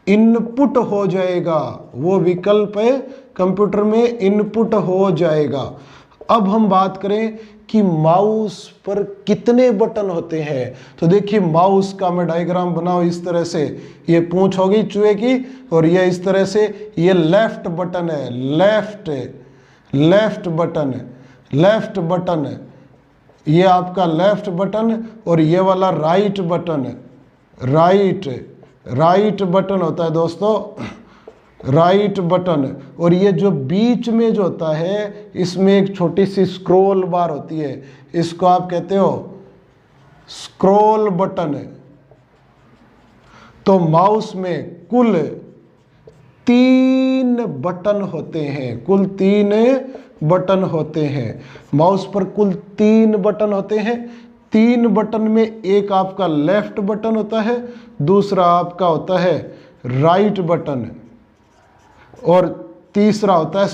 A: इनपुट हो जाएगा। वो विकल्प है कंप्यूटर में इनपुट हो जाएगा। अब हम बात करें कि माउस पर कितने बटन होते हैं, तो देखिए माउस का मैं डायग्राम बनाऊं इस तरह से। ये पूंछ होगी चूहे की, और ये इस तरह से, ये लेफ्ट बटन है, लेफ्ट बटन, ये आपका लेफ्ट बटन, और ये वाला राइट बटन, राइट बटन होता है दोस्तों, राइट बटन। और ये जो बीच में जो होता है, इसमें एक छोटी सी स्क्रॉल बार होती है, इसको आप कहते हो स्क्रॉल बटन। तो माउस में कुल 3 बटन होते हैं, कुल 3 बटन होते हैं। माउस पर कुल 3 बटन होते हैं। 3 बटन में एक आपका लेफ्ट बटन होता है, दूसरा आपका होता है राइट बटन, और तीसरा होता है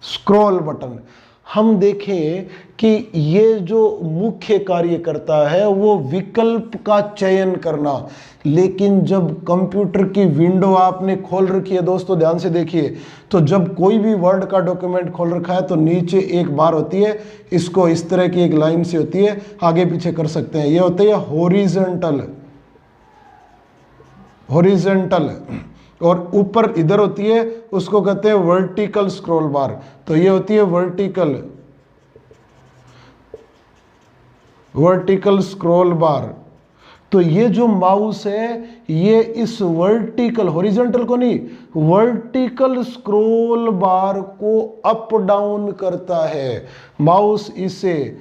A: स्क्रॉल बटन। हम देखें कि ये जो मुख्य कार्य करता है वो विकल्प का चयन करना। लेकिन जब कंप्यूटर की विंडो आपने खोल रखी है दोस्तों, ध्यान से देखिए, तो जब कोई भी वर्ड का डॉक्यूमेंट खोल रखा है तो नीचे एक बार होती है, इसको इस तरह की एक लाइन से होती है, आगे पीछे कर सकते हैं। ये होता है हॉरिजॉन्टल, और ऊपर इधर होती है, उसको कहते हैं वर्टिकल स्क्रॉल बार। तो ये होती है वर्टिकल स्क्रॉल बार। तो ये जो माउस है ये इस वर्टिकल, हॉरिजॉन्टल को नहीं, वर्टिकल स्क्रॉल बार को अप डाउन करता है। माउस इसे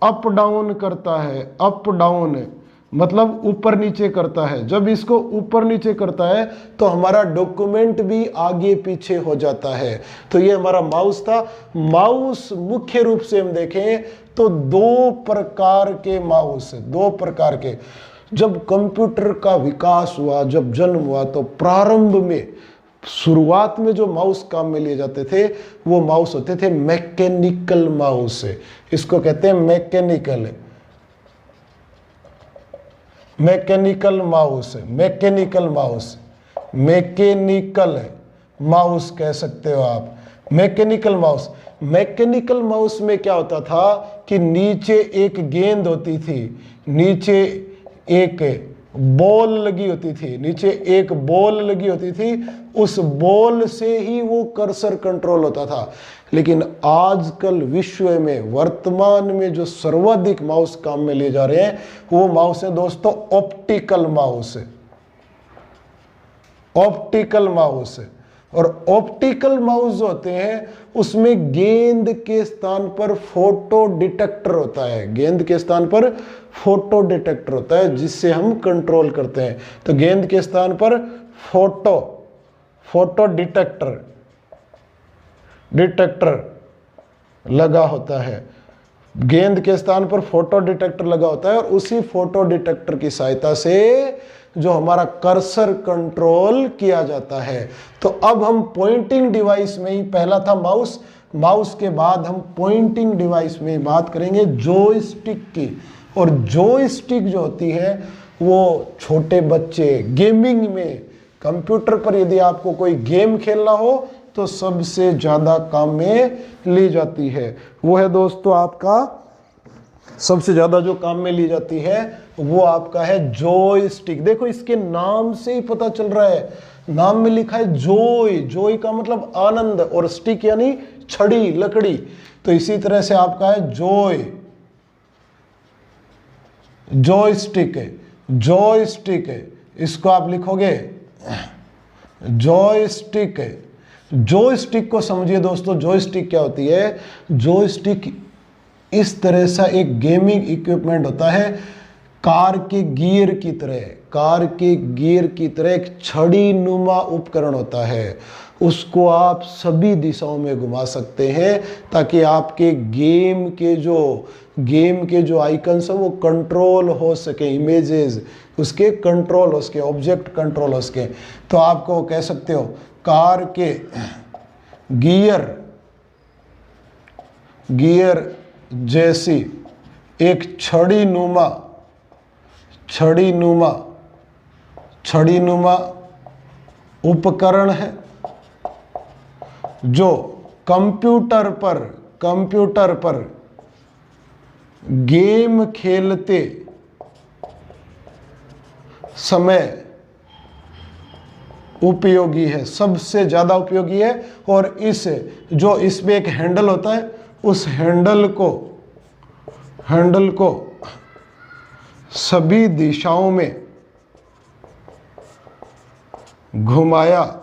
A: अप डाउन करता है, अप डाउन मतलब ऊपर नीचे करता है। जब इसको ऊपर नीचे करता है तो हमारा डॉक्यूमेंट भी आगे पीछे हो जाता है। तो ये हमारा माउस था। माउस मुख्य रूप से हम देखें तो 2 प्रकार के माउस, 2 प्रकार के। जब कंप्यूटर का विकास हुआ, जब जन्म हुआ, तो प्रारंभ में, शुरुआत में जो माउस काम में लिए जाते थे वो माउस होते थे मैकेनिकल माउस। इसको कहते हैं मैकेनिकल माउस। माउस कह सकते हो आप, मैकेनिकल माउस। मैकेनिकल माउस में क्या होता था कि नीचे एक गेंद होती थी, नीचे एक बॉल लगी होती थी, नीचे एक बॉल लगी होती थी, उस बॉल से ही वो कर्सर कंट्रोल होता था। लेकिन आजकल विश्व में वर्तमान में जो सर्वाधिक माउस काम में लिए जा रहे हैं वो माउस है दोस्तों ऑप्टिकल माउस, ऑप्टिकल माउस। और ऑप्टिकल माउस जो होते हैं उसमें गेंद के स्थान पर फोटो डिटेक्टर होता है, गेंद के स्थान पर फोटो डिटेक्टर होता है जिससे हम कंट्रोल करते हैं। तो गेंद के स्थान पर फोटो डिटेक्टर लगा होता है, गेंद के स्थान पर फोटो डिटेक्टर लगा होता है और उसी फोटो डिटेक्टर की सहायता से जो हमारा कर्सर कंट्रोल किया जाता है। तो अब हम पॉइंटिंग डिवाइस में ही, पहला था माउस, माउस के बाद हम पॉइंटिंग डिवाइस में बात करेंगे जॉयस्टिक की। और जॉयस्टिक जो होती है वो छोटे बच्चे गेमिंग में, कंप्यूटर पर यदि आपको कोई गेम खेलना हो तो सबसे ज़्यादा काम में ली जाती है। वो है दोस्तों आपका, सबसे ज़्यादा जो काम में ली जाती है वो आपका है जॉयस्टिक। देखो इसके नाम से ही पता चल रहा है, नाम में लिखा है जॉय, जॉय का मतलब आनंद और स्टिक यानी छड़ी, लकड़ी। तो इसी तरह से आपका है जॉयस्टिक, जॉयस्टिक, इसको आप लिखोगे जॉयस्टिक। जॉयस्टिक को समझिए दोस्तों, जॉयस्टिक क्या होती है। जॉयस्टिक इस तरह सा एक गेमिंग इक्विपमेंट होता है, कार के गियर की तरह, कार के गियर की तरह एक छड़ी नुमा उपकरण होता है। उसको आप सभी दिशाओं में घुमा सकते हैं ताकि आपके गेम के जो आइकन्स हैं वो कंट्रोल हो सके, इमेजेस उसके कंट्रोल हो सके, ऑब्जेक्ट कंट्रोल हो सके। तो आपको कह सकते हो कार के गियर जैसी एक छड़ी नुमा उपकरण है जो कंप्यूटर पर गेम खेलते समय उपयोगी है, सबसे ज्यादा उपयोगी है। और इसमें एक हैंडल होता है, उस हैंडल को सभी दिशाओं में घुमाया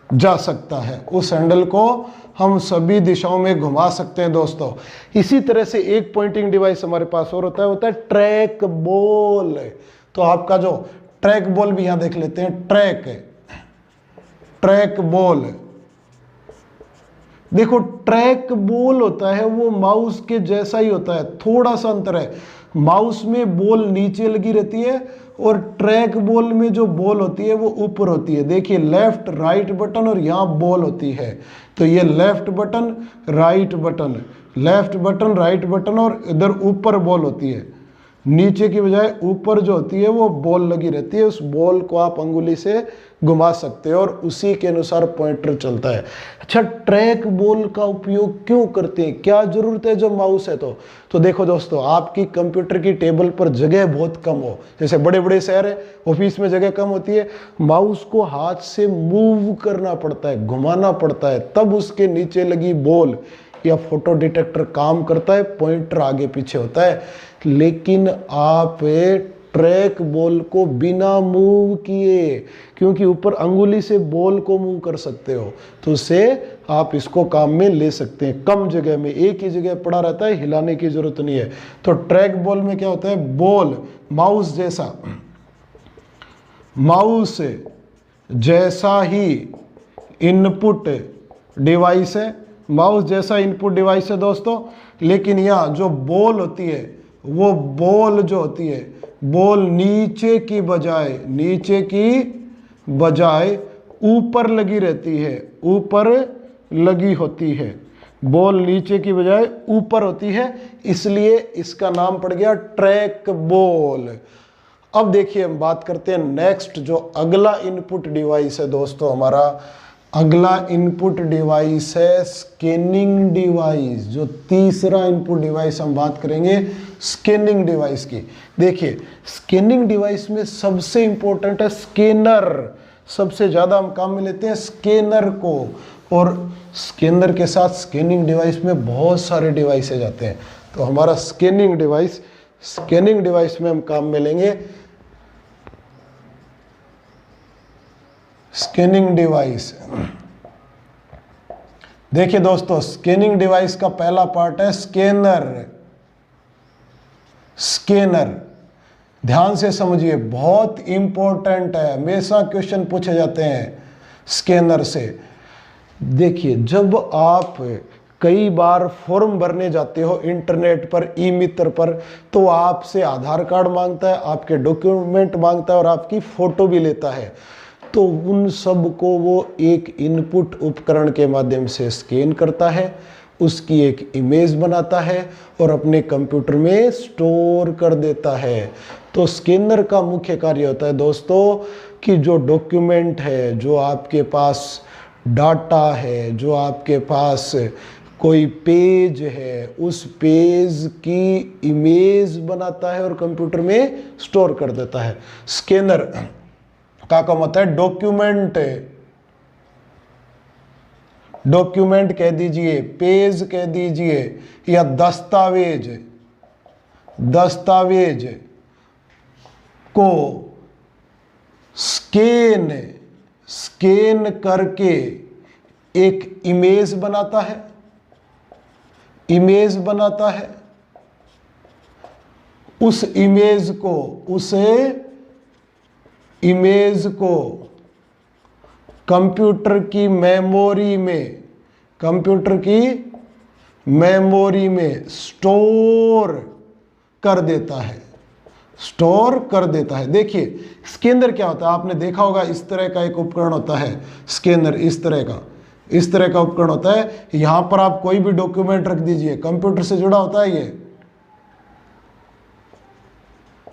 A: जा सकता है, उस हैंडल को हम सभी दिशाओं में घुमा सकते हैं दोस्तों। इसी तरह से एक पॉइंटिंग डिवाइस हमारे पास और होता है ट्रैक बॉल। तो आपका जो ट्रैक बॉल भी यहां देख लेते हैं, ट्रैक बॉल। देखो ट्रैक बॉल होता है वो माउस के जैसा ही होता है, थोड़ा सा अंतर है। माउस में बॉल नीचे लगी रहती है और ट्रैक बॉल में जो बॉल होती है वो ऊपर होती है। देखिए लेफ्ट राइट बटन और यहाँ बॉल होती है, तो ये लेफ्ट बटन राइट बटन और इधर ऊपर बॉल होती है। नीचे की बजाय ऊपर जो होती है वो बॉल लगी रहती है, उस बॉल को आप अंगुली से घुमा सकते हो और उसी के अनुसार पॉइंटर चलता है। अच्छा, ट्रैक बॉल का उपयोग क्यों करते हैं, क्या जरूरत है जब माउस है तो देखो दोस्तों, आपकी कंप्यूटर की टेबल पर जगह बहुत कम हो, जैसे बड़े बड़े शहर है, ऑफिस में जगह कम होती है, माउस को हाथ से मूव करना पड़ता है, घुमाना पड़ता है, तब उसके नीचे लगी बॉल या फोटो डिटेक्टर काम करता है, पॉइंटर आगे पीछे होता है। लेकिन आप ट्रैक बॉल को बिना मूव किए, क्योंकि ऊपर अंगुली से बॉल को मूव कर सकते हो, तो उससे आप इसको काम में ले सकते हैं। कम जगह में एक ही जगह पड़ा रहता है, हिलाने की जरूरत नहीं है। तो ट्रैक बॉल में क्या होता है, बॉल माउस जैसा ही इनपुट डिवाइस है, माउस जैसा इनपुट डिवाइस है दोस्तों। लेकिन यहाँ जो बॉल होती है वो बॉल जो होती है, बॉल नीचे की बजाय ऊपर लगी रहती है, ऊपर लगी होती है, बॉल नीचे की बजाय ऊपर होती है, इसलिए इसका नाम पड़ गया ट्रैक बॉल। अब देखिए हम बात करते हैं नेक्स्ट, जो अगला इनपुट डिवाइस है दोस्तों हमारा, अगला इनपुट डिवाइस है स्कैनिंग डिवाइस। जो तीसरा इनपुट डिवाइस हम बात करेंगे स्कैनिंग डिवाइस की। देखिए स्कैनिंग डिवाइस में सबसे इंपॉर्टेंट है स्कैनर। सबसे ज़्यादा हम काम में लेते हैं स्कैनर को, और स्कैनर के साथ स्कैनिंग डिवाइस में बहुत सारे डिवाइसेज आते हैं। तो हमारा स्कैनिंग डिवाइस में हम काम में लेंगे स्कैनिंग डिवाइस। देखिए दोस्तों, स्कैनिंग डिवाइस का पहला पार्ट है स्कैनर। ध्यान से समझिए, बहुत इंपॉर्टेंट है, हमेशा क्वेश्चन पूछे जाते हैं स्कैनर से। देखिए जब आप कई बार फॉर्म भरने जाते हो इंटरनेट पर, ई मित्र पर, तो आपसे आधार कार्ड मांगता है, आपके डॉक्यूमेंट मांगता है और आपकी फोटो भी लेता है। तो उन सब को वो एक इनपुट उपकरण के माध्यम से स्कैन करता है, उसकी एक इमेज बनाता है और अपने कंप्यूटर में स्टोर कर देता है। तो स्कैनर का मुख्य कार्य होता है दोस्तों कि जो डॉक्यूमेंट है, जो आपके पास डाटा है, जो आपके पास कोई पेज है, उस पेज की इमेज बनाता है और कंप्यूटर में स्टोर कर देता है। स्कैनर का काम होता है डॉक्यूमेंट कह दीजिए, पेज कह दीजिए, या दस्तावेज को स्कैन करके एक इमेज बनाता है। उस इमेज को कंप्यूटर की मेमोरी में स्टोर कर देता है। देखिए स्कैनर क्या होता है, आपने देखा होगा इस तरह का एक उपकरण होता है स्कैनर। इस तरह का उपकरण होता है। यहां पर आप कोई भी डॉक्यूमेंट रख दीजिए, कंप्यूटर से जुड़ा होता है ये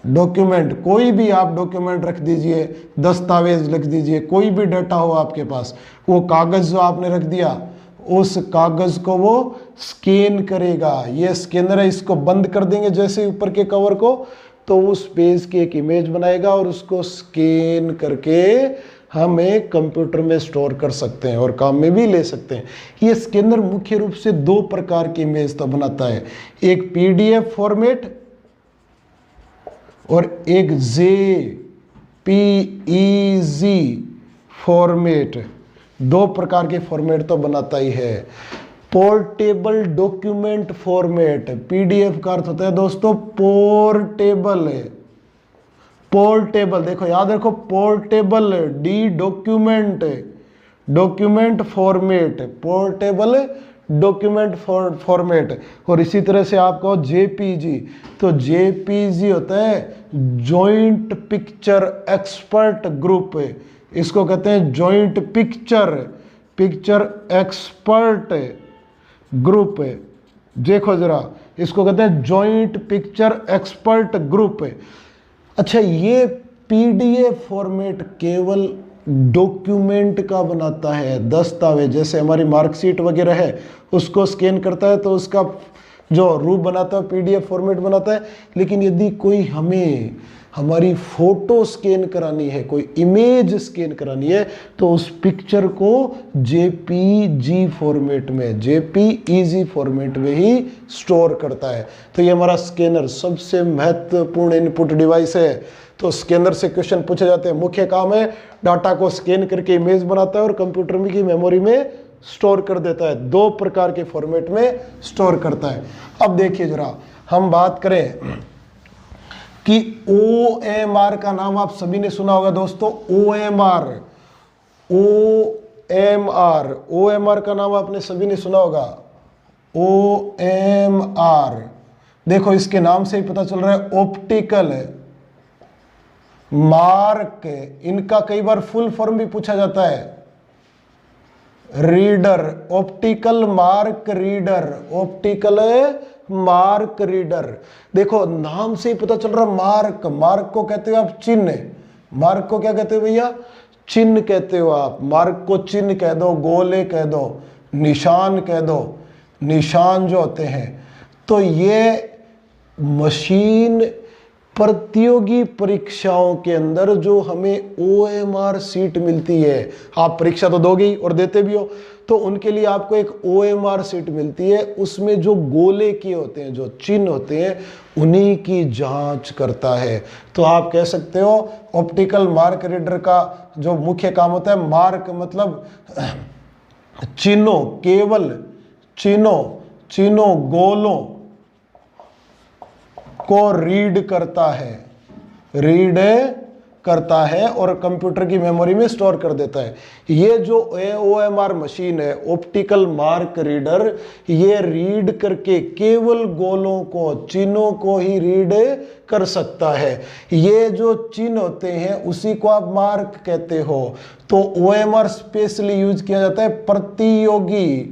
A: डॉक्यूमेंट। कोई भी आप डॉक्यूमेंट रख दीजिए, दस्तावेज रख दीजिए, कोई भी डाटा हो आपके पास, वो कागज जो आपने रख दिया, उस कागज को वो स्कैन करेगा। ये स्कैनर है, इसको बंद कर देंगे जैसे ऊपर के कवर को, तो उस पेज की एक इमेज बनाएगा और उसको स्कैन करके हम एक कंप्यूटर में स्टोर कर सकते हैं और काम में भी ले सकते हैं। ये स्कैनर मुख्य रूप से दो प्रकार की इमेज तो बनाता है, एक पीडीएफ फॉर्मेट और एक जेपीईजी फॉर्मेट। दो प्रकार के फॉर्मेट तो बनाता ही है। पोर्टेबल डॉक्यूमेंट फॉर्मेट, पीडीएफ का अर्थ होता है दोस्तों पोर्टेबल। देखो याद रखो, portable document format, portable document format. और इसी तरह से आपको जेपीजी, तो जेपीजी होता है जॉइंट पिक्चर एक्सपर्ट ग्रुप। इसको कहते हैं जॉइंट पिक्चर एक्सपर्ट ग्रुप। देखो जरा, इसको कहते हैं जॉइंट पिक्चर एक्सपर्ट ग्रुप। अच्छा, ये पीडीएफ फॉर्मेट केवल डॉक्यूमेंट का बनाता है, दस्तावेज, जैसे हमारी मार्कशीट वगैरह है उसको स्कैन करता है तो उसका जो रूप बनाता है पीडीएफ फॉर्मेट बनाता है। लेकिन यदि कोई हमें हमारी फोटो स्कैन करानी है, कोई इमेज स्कैन करानी है, तो उस पिक्चर को जेपीजी फॉर्मेट में, जेपीईजी फॉर्मेट में ही स्टोर करता है। तो ये हमारा स्कैनर सबसे महत्वपूर्ण इनपुट डिवाइस है। तो स्कैनर से क्वेश्चन पूछे जाते हैं। मुख्य काम है डाटा को स्कैन करके इमेज बनाता है और कंप्यूटर में की मेमोरी में स्टोर कर देता है। दो प्रकार के फॉर्मेट में स्टोर करता है। अब देखिए जरा, हम बात करें कि OMR का नाम आप सभी ने सुना होगा दोस्तों। OMR का नाम आपने सभी ने सुना होगा। OMR, देखो इसके नाम से ही पता चल रहा है ऑप्टिकल मार्क। इनका कई बार फुल फॉर्म भी पूछा जाता है, रीडर, ऑप्टिकल मार्क रीडर। देखो नाम से ही पता चल रहा, मार्क को कहते हो आप चिन्ह। मार्क को क्या कहते हो भैया? चिन्ह कहते हो आप, मार्क को चिन्ह कह दो, गोले कह दो, निशान कह दो, निशान जो होते हैं। तो ये मशीन प्रतियोगी परीक्षाओं के अंदर जो हमें OMR सीट मिलती है, आप परीक्षा तो दोगे ही और देते भी हो, तो उनके लिए आपको एक OMR सीट मिलती है, उसमें जो गोले किए होते हैं, जो चिन्ह होते हैं, उन्हीं की जांच करता है। तो आप कह सकते हो ऑप्टिकल मार्क रीडर का जो मुख्य काम होता है, मार्क मतलब चिन्हों, केवल चिन्हों गोलों को रीड करता है और कंप्यूटर की मेमोरी में स्टोर कर देता है। ये जो OMR मशीन है, ऑप्टिकल मार्क रीडर, ये रीड करके केवल गोलों को, चिन्हों को ही रीड कर सकता है। ये जो चिन्ह होते हैं उसी को आप मार्क कहते हो। तो OMR स्पेशली यूज किया जाता है प्रतियोगी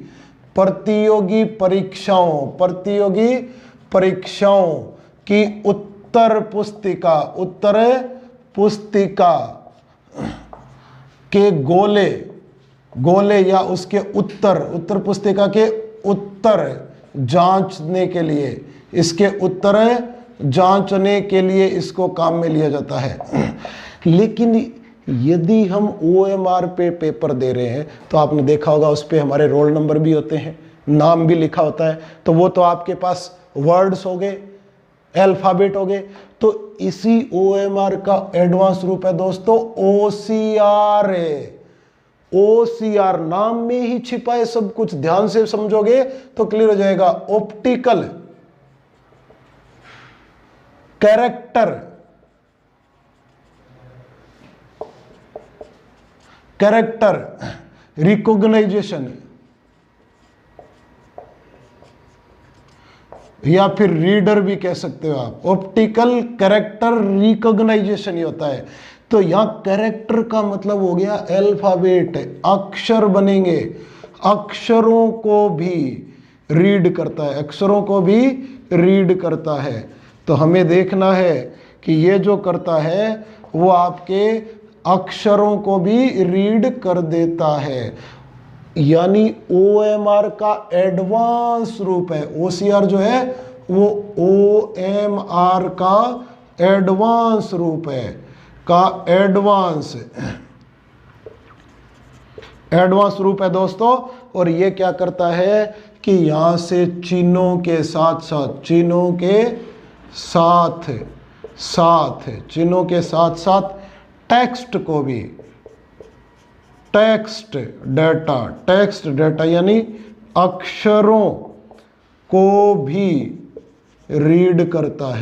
A: परीक्षाओं की उत्तर पुस्तिका के गोले या उसके उत्तर पुस्तिका के उत्तर जांचने के लिए, इसके उत्तर जांचने के लिए इसको काम में लिया जाता है। लेकिन यदि हम OMR पे पेपर दे रहे हैं तो आपने देखा होगा उस पे हमारे रोल नंबर भी होते हैं, नाम भी लिखा होता है, तो वो तो आपके पास वर्ड्स हो गए, अल्फाबेट हो गए। तो इसी OMR का एडवांस रूप है दोस्तों OCR है। OCR नाम में ही छिपा है सब कुछ, ध्यान से समझोगे तो क्लियर हो जाएगा। ऑप्टिकल कैरेक्टर रिकॉग्नाइजेशन या फिर रीडर भी कह सकते हो आप। ऑप्टिकल कैरेक्टर रिकॉग्नाइजेशन ही होता है। तो यहां कैरेक्टर का मतलब हो गया अल्फाबेट, अक्षर बनेंगे, अक्षरों को भी रीड करता है, तो हमें देखना है कि ये जो करता है वो आपके अक्षरों को भी रीड कर देता है। यानी OMR का एडवांस रूप है। OCR जो है वो OMR का एडवांस रूप है, एडवांस रूप है दोस्तों। और ये क्या करता है कि यहां से चिन्हों के साथ टेक्स्ट डेटा यानी अक्षरों को भी रीड करता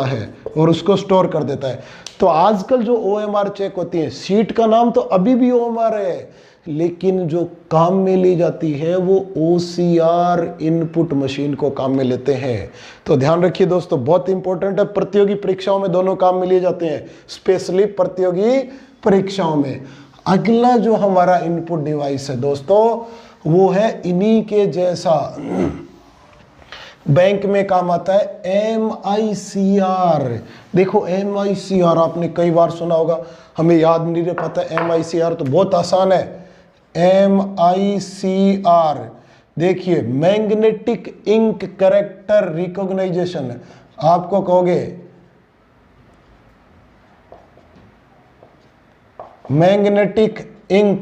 A: है और उसको स्टोर कर देता है। तो आजकल जो OMR चेक होती है, सीट का नाम तो अभी भी OMR है, लेकिन जो काम में ली जाती है वो OCR इनपुट मशीन को काम में लेते हैं। तो ध्यान रखिए दोस्तों, बहुत इंपॉर्टेंट है। प्रतियोगी परीक्षाओं में दोनों काम में लिए जाते हैं, स्पेशली प्रतियोगी परीक्षाओं में। अगला जो हमारा इनपुट डिवाइस है दोस्तों, वो है इन्हीं के जैसा, बैंक में काम आता है, MICR। देखो MICR आपने कई बार सुना होगा, हमें याद नहीं रह पाता। MICR तो बहुत आसान है। MICR देखिए, मैग्नेटिक इंक कैरेक्टर रिकॉग्नाइजेशन। आपको कहोगे मैग्नेटिक इंक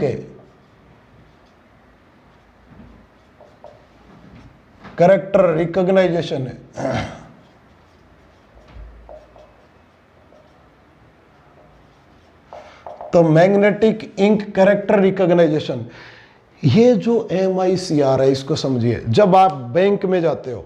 A: कैरेक्टर रिकॉग्नाइजेशन है। तो मैग्नेटिक इंक कैरेक्टर रिकॉग्नाइजेशन, ये जो MICR है इसको समझिए। जब आप बैंक में जाते हो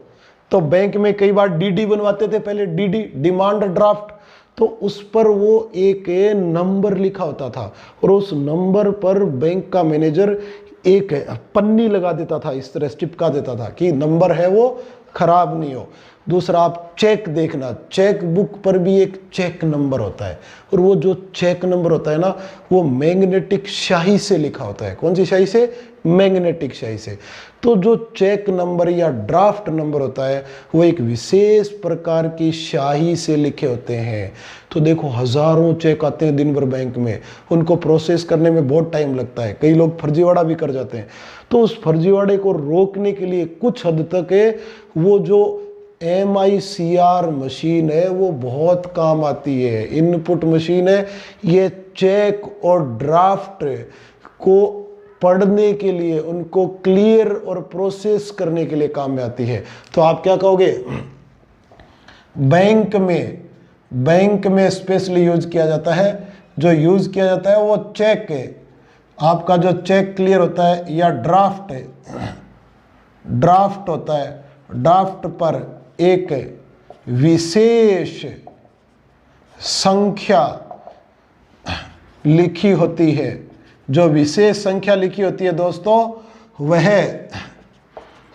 A: तो बैंक में कई बार DD बनवाते थे पहले, DD डिमांड ड्राफ्ट, तो उस पर वो एक नंबर लिखा होता था और उस नंबर पर बैंक का मैनेजर एक पन्नी लगा देता था, इस तरह चिपका देता था कि नंबर है वो खराब नहीं हो। दूसरा आप चेक देखना, चेक बुक पर भी एक चेक नंबर होता है, और वो जो चेक नंबर होता है ना, वो मैग्नेटिक स्याही से लिखा होता है। कौन सी स्याही से? मैग्नेटिक स्याही से। तो जो चेक नंबर या ड्राफ्ट नंबर होता है वो एक विशेष प्रकार की स्याही से लिखे होते हैं। तो देखो हजारों चेक आते हैं दिन भर बैंक में, उनको प्रोसेस करने में बहुत टाइम लगता है, कई लोग फर्जीवाड़ा भी कर जाते हैं। तो उस फर्जीवाड़े को रोकने के लिए कुछ हद तक वो जो MICR मशीन है वो बहुत काम आती है, इनपुट मशीन है। ये चेक और ड्राफ्ट को पढ़ने के लिए, उनको क्लियर और प्रोसेस करने के लिए काम में आती है। तो आप क्या कहोगे? बैंक में स्पेशली यूज किया जाता है। जो यूज किया जाता है वो चेक है, आपका जो चेक क्लियर होता है, या ड्राफ्ट होता है। ड्राफ्ट पर एक विशेष संख्या लिखी होती है। जो विशेष संख्या लिखी होती है दोस्तों, वह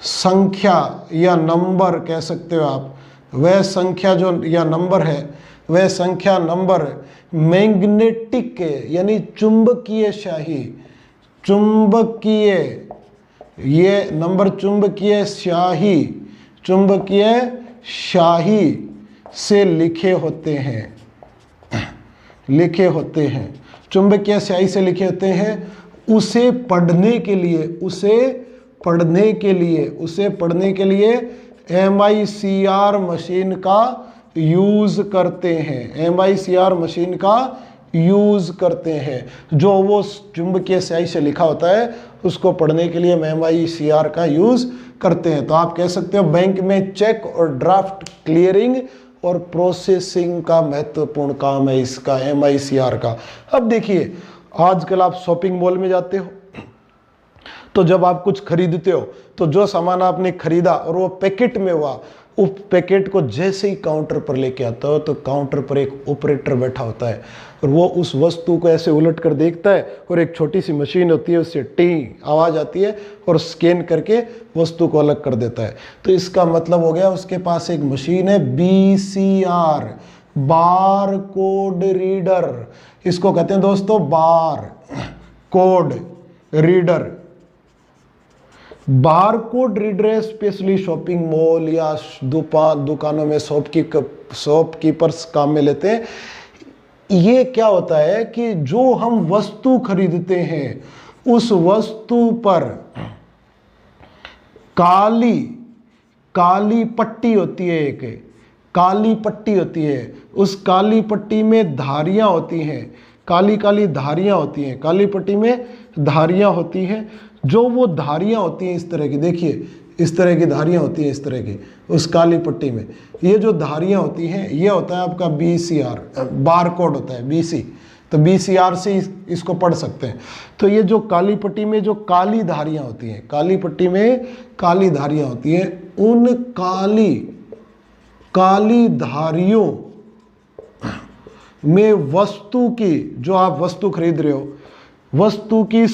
A: संख्या या नंबर कह सकते हो आप, वह संख्या जो या नंबर है, वह संख्या नंबर मैग्नेटिक यानी चुंबकीय स्याही, ये नंबर चुंबकीय स्याही से लिखे होते हैं, चुंबकीय स्याही से लिखे होते हैं। उसे पढ़ने के लिए MICR मशीन का यूज करते हैं। जो वो चुंबकीय स्याही से लिखा होता है उसको पढ़ने के लिए MICR का यूज करते हैं। तो आप कह सकते हो बैंक में चेक और ड्राफ्ट क्लियरिंग और प्रोसेसिंग का महत्वपूर्ण काम है इसका, MICR का। अब देखिए आजकल आप शॉपिंग मॉल में जाते हो, तो जब आप कुछ खरीदते हो तो जो सामान आपने खरीदा और वो पैकेट में हुआ, उस पैकेट को जैसे ही काउंटर पर लेके आता हो तो काउंटर पर एक ऑपरेटर बैठा होता है और वो उस वस्तु को ऐसे उलट कर देखता है और एक छोटी सी मशीन होती है, उससे टी आवाज़ आती है और स्कैन करके वस्तु को अलग कर देता है। तो इसका मतलब हो गया उसके पास एक मशीन है BCR, बार कोड रीडर। इसको कहते हैं दोस्तों bar code reader. Bar code reader है स्पेशली शॉपिंग मॉल या दुकानों में शॉपकीपर्स काम में लेते हैं। ये क्या होता है कि जो हम वस्तु खरीदते हैं उस वस्तु पर काली पट्टी होती है, एक काली पट्टी होती है। उस काली पट्टी में धारियां होती हैं, काली धारियां होती हैं, काली पट्टी में धारियां होती हैं। जो वो धारियां होती हैं इस तरह की, देखिए इस तरह की धारियां होती हैं, इस तरह की उस काली पट्टी में ये जो धारियां होती हैं ये होता है आपका BCR, बार कोड होता है BC। तो BCR से इसको पढ़ सकते हैं। तो ये जो काली पट्टी में जो काली धारियां होती हैं, काली पट्टी में काली धारियां होती हैं, उन काली धारियों में वस्तु की, जो आप वस्तु खरीद रहे हो, वस्तु की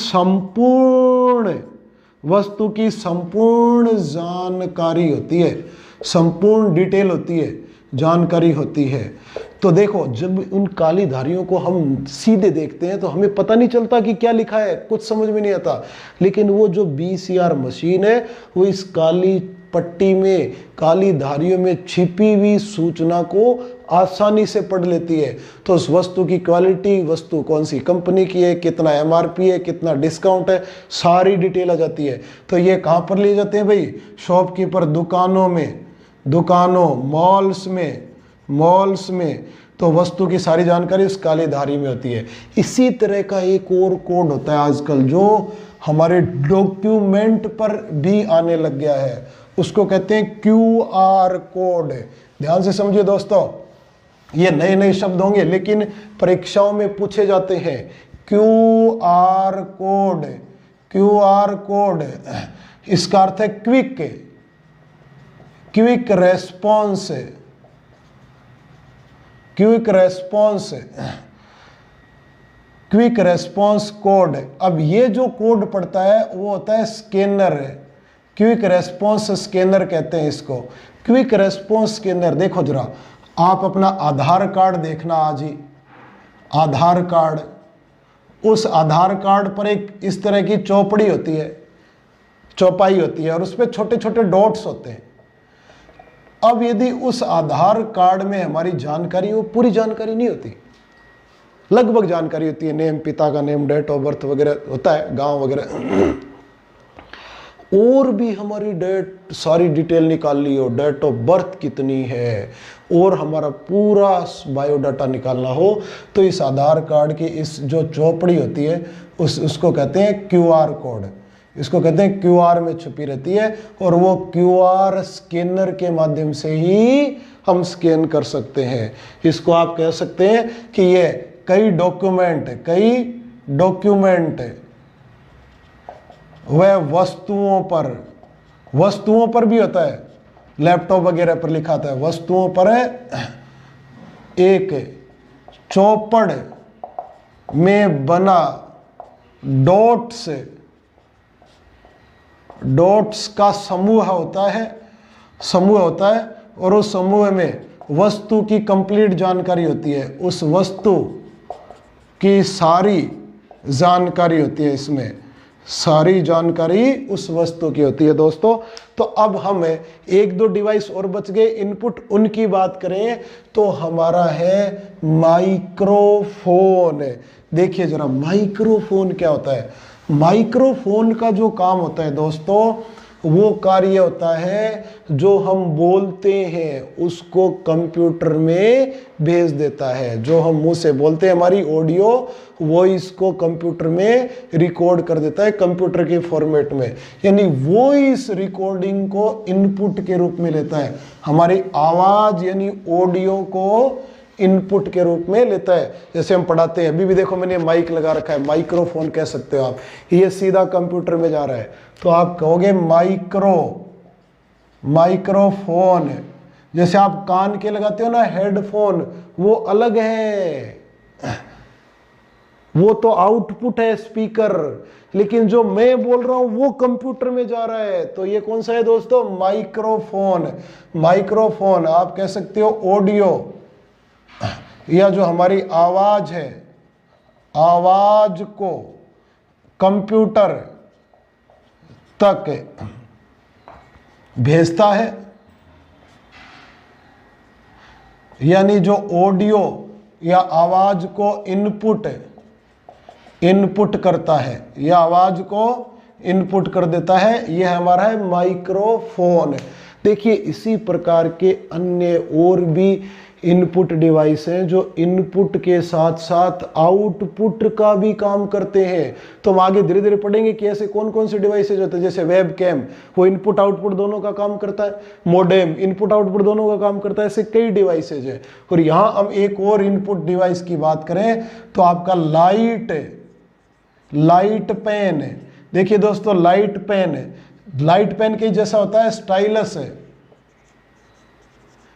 A: संपूर्ण जानकारी होती है, संपूर्ण डिटेल होती है, जानकारी होती है। तो देखो जब उन काली धारियों को हम सीधे देखते हैं तो हमें पता नहीं चलता कि क्या लिखा है, कुछ समझ में नहीं आता। लेकिन वो जो BCR मशीन है वो इस काली पट्टी में, काली धारियों में छिपी हुई सूचना को आसानी से पढ़ लेती है। तो उस वस्तु की क्वालिटी, वस्तु कौन सी कंपनी की है, कितना MRP है, कितना डिस्काउंट है, सारी डिटेल आ जाती है। तो ये कहाँ पर लिए जाते हैं भाई? शॉपकीपर, दुकानों, मॉल्स में। तो वस्तु की सारी जानकारी उस काली धारी में होती है। इसी तरह का एक और कोड होता है आजकल जो हमारे डॉक्यूमेंट पर भी आने लग गया है, उसको कहते हैं QR कोड। ध्यान से समझिए दोस्तों, ये नए शब्द होंगे लेकिन परीक्षाओं में पूछे जाते हैं। QR कोड इसका अर्थ है क्विक रेस्पॉन्स कोड। अब ये जो कोड पड़ता है वो होता है क्विक रेस्पॉन्स स्कैनर कहते हैं इसको। क्विक रेस्पॉन्स स्कैनर, देखो जरा, आप अपना आधार कार्ड देखना आज ही, आधार कार्ड, उस आधार कार्ड पर एक इस तरह की चौपड़ी होती है, चौपाई होती है, और उस पर छोटे छोटे डॉट्स होते हैं। अब यदि उस आधार कार्ड में हमारी जानकारी, वो पूरी जानकारी नहीं होती, लगभग जानकारी होती है, नेम, पिता का नेम, डेट ऑफ बर्थ वगैरह होता है, गांव वगैरह, और भी हमारी डेट सारी डिटेल निकाल ली हो, डेट ऑफ बर्थ कितनी है, और हमारा पूरा बायोडाटा निकालना हो, तो इस आधार कार्ड की इस जो चौपड़ी होती है उसको कहते हैं क्यूआर कोड, इसको कहते हैं क्यूआर में छुपी रहती है, और वो क्यूआर स्कैनर के माध्यम से ही हम स्कैन कर सकते हैं। इसको आप कह सकते हैं कि ये कई डॉक्यूमेंट वह वस्तुओं पर भी होता है, लैपटॉप वगैरह पर लिखा था, वस्तुओं पर है, एक चौपड़ में बना डॉट्स का समूह होता है, और उस समूह में वस्तु की कंप्लीट जानकारी होती है, उस वस्तु की सारी जानकारी होती है, इसमें सारी जानकारी उस वस्तु की होती है दोस्तों। तो अब हम एक दो डिवाइस और बच गए इनपुट, उनकी बात करें तो हमारा है माइक्रोफोन। देखिए जरा, माइक्रोफोन क्या होता है। माइक्रोफोन का जो काम होता है दोस्तों, वो कार्य होता है जो हम बोलते हैं उसको कंप्यूटर में भेज देता है। जो हम मुंह से बोलते हैं, हमारी ऑडियो वॉइस को कंप्यूटर में रिकॉर्ड कर देता है कंप्यूटर के फॉर्मेट में, यानी वॉइस रिकॉर्डिंग को इनपुट के रूप में लेता है, हमारी आवाज़ यानी ऑडियो को इनपुट के रूप में लेता है। जैसे हम पढ़ाते हैं, अभी भी देखो मैंने माइक लगा रखा है, माइक्रोफोन कह सकते हो आप, ये सीधा कंप्यूटर में जा रहा है, तो आप कहोगे माइक्रोफोन। जैसे आप कान के लगाते हो ना हेडफोन, वो अलग है, वो तो आउटपुट है स्पीकर, लेकिन जो मैं बोल रहा हूं वो कंप्यूटर में जा रहा है, तो ये कौन सा है दोस्तों, माइक्रोफोन। आप कह सकते हो ऑडियो, या जो हमारी आवाज है, आवाज को कंप्यूटर तक भेजता है, यानी जो ऑडियो या आवाज को इनपुट करता है, या आवाज को इनपुट कर देता है, यह हमारा है माइक्रोफोन। देखिए इसी प्रकार के अन्य और भी इनपुट डिवाइस हैं जो इनपुट के साथ साथ आउटपुट का भी काम करते हैं। तो हम आगे धीरे धीरे पढ़ेंगे कि ऐसे कौन कौन से डिवाइसेज होते हैं। जैसे वेब कैम, वो इनपुट आउटपुट दोनों का काम करता है। मोडेम इनपुट आउटपुट दोनों का काम करता है। ऐसे कई डिवाइसेज है। और यहाँ हम एक और इनपुट डिवाइस की बात करें तो आपका लाइट पेन। देखिए दोस्तों, लाइट पेन के जैसा होता है,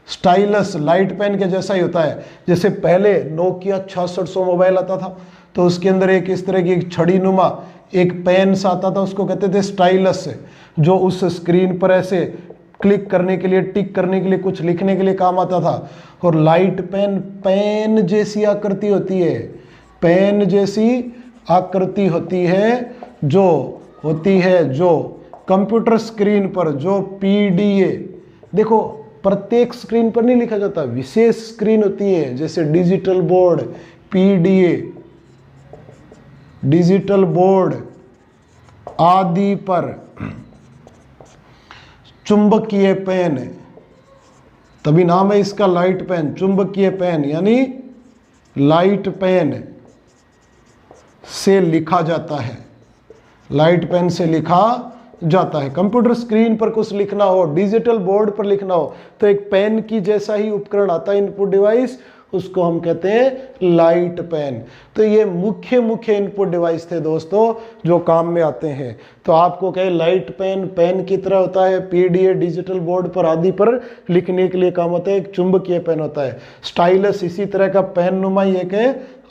A: स्टाइलस लाइट पेन के जैसा ही होता है। जैसे पहले नोकिया 6600 मोबाइल आता था, तो उसके अंदर एक इस तरह की छड़ी नुमा एक पेन सा आता था, उसको कहते थे स्टाइलस, जो उस स्क्रीन पर ऐसे क्लिक करने के लिए, टिक करने के लिए, कुछ लिखने के लिए काम आता था। और लाइट पेन जैसी आकृति होती है, पेन जैसी आकृति होती है, जो कंप्यूटर स्क्रीन पर जो पीडीए, देखो प्रत्येक स्क्रीन पर नहीं लिखा जाता, विशेष स्क्रीन होती है, जैसे digital board, PDA, digital board आदि पर चुंबकीय पेन, तभी नाम है इसका लाइट पेन, चुंबकीय पेन, यानी लाइट पेन से लिखा जाता है, लाइट पेन से लिखा जाता है। कंप्यूटर स्क्रीन पर कुछ लिखना हो, डिजिटल बोर्ड पर लिखना हो, तो एक पेन की जैसा ही उपकरण आता है इनपुट डिवाइस, उसको हम कहते हैं लाइट पेन। तो ये मुख्य इनपुट डिवाइस थे दोस्तों जो काम में आते हैं। तो आपको कहे लाइट पेन पेन की तरह होता है, पीडीए डिजिटल बोर्ड पर आदि पर लिखने के लिए काम होता है। एक चुंबकीय पेन होता है। स्टाइलस इसी तरह का पेन नुमा एक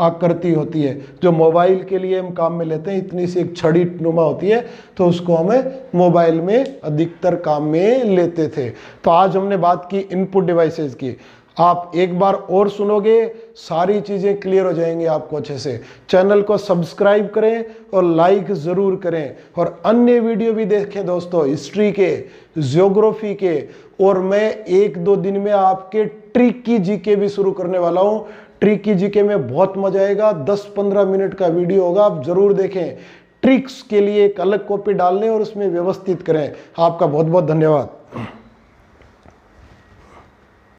A: आकृति होती है जो मोबाइल के लिए हम काम में लेते हैं। इतनी सी एक छड़ी नुमा होती है, तो उसको हमें मोबाइल में अधिकतर काम में लेते थे। तो आज हमने बात की इनपुट डिवाइसेस की। आप एक बार और सुनोगे, सारी चीजें क्लियर हो जाएंगी आपको अच्छे से। चैनल को सब्सक्राइब करें और लाइक जरूर करें, और अन्य वीडियो भी देखें दोस्तों, हिस्ट्री के, ज्योग्राफी के, और मैं 1-2 दिन में आपके ट्रिक की जीके भी शुरू करने वाला हूं। ट्रिक की जीके में बहुत मजा आएगा। 10-15 मिनट का वीडियो होगा, आप जरूर देखें। ट्रिक्स के लिए एक अलग कॉपी डालने और उसमें व्यवस्थित करें। आपका बहुत बहुत धन्यवाद।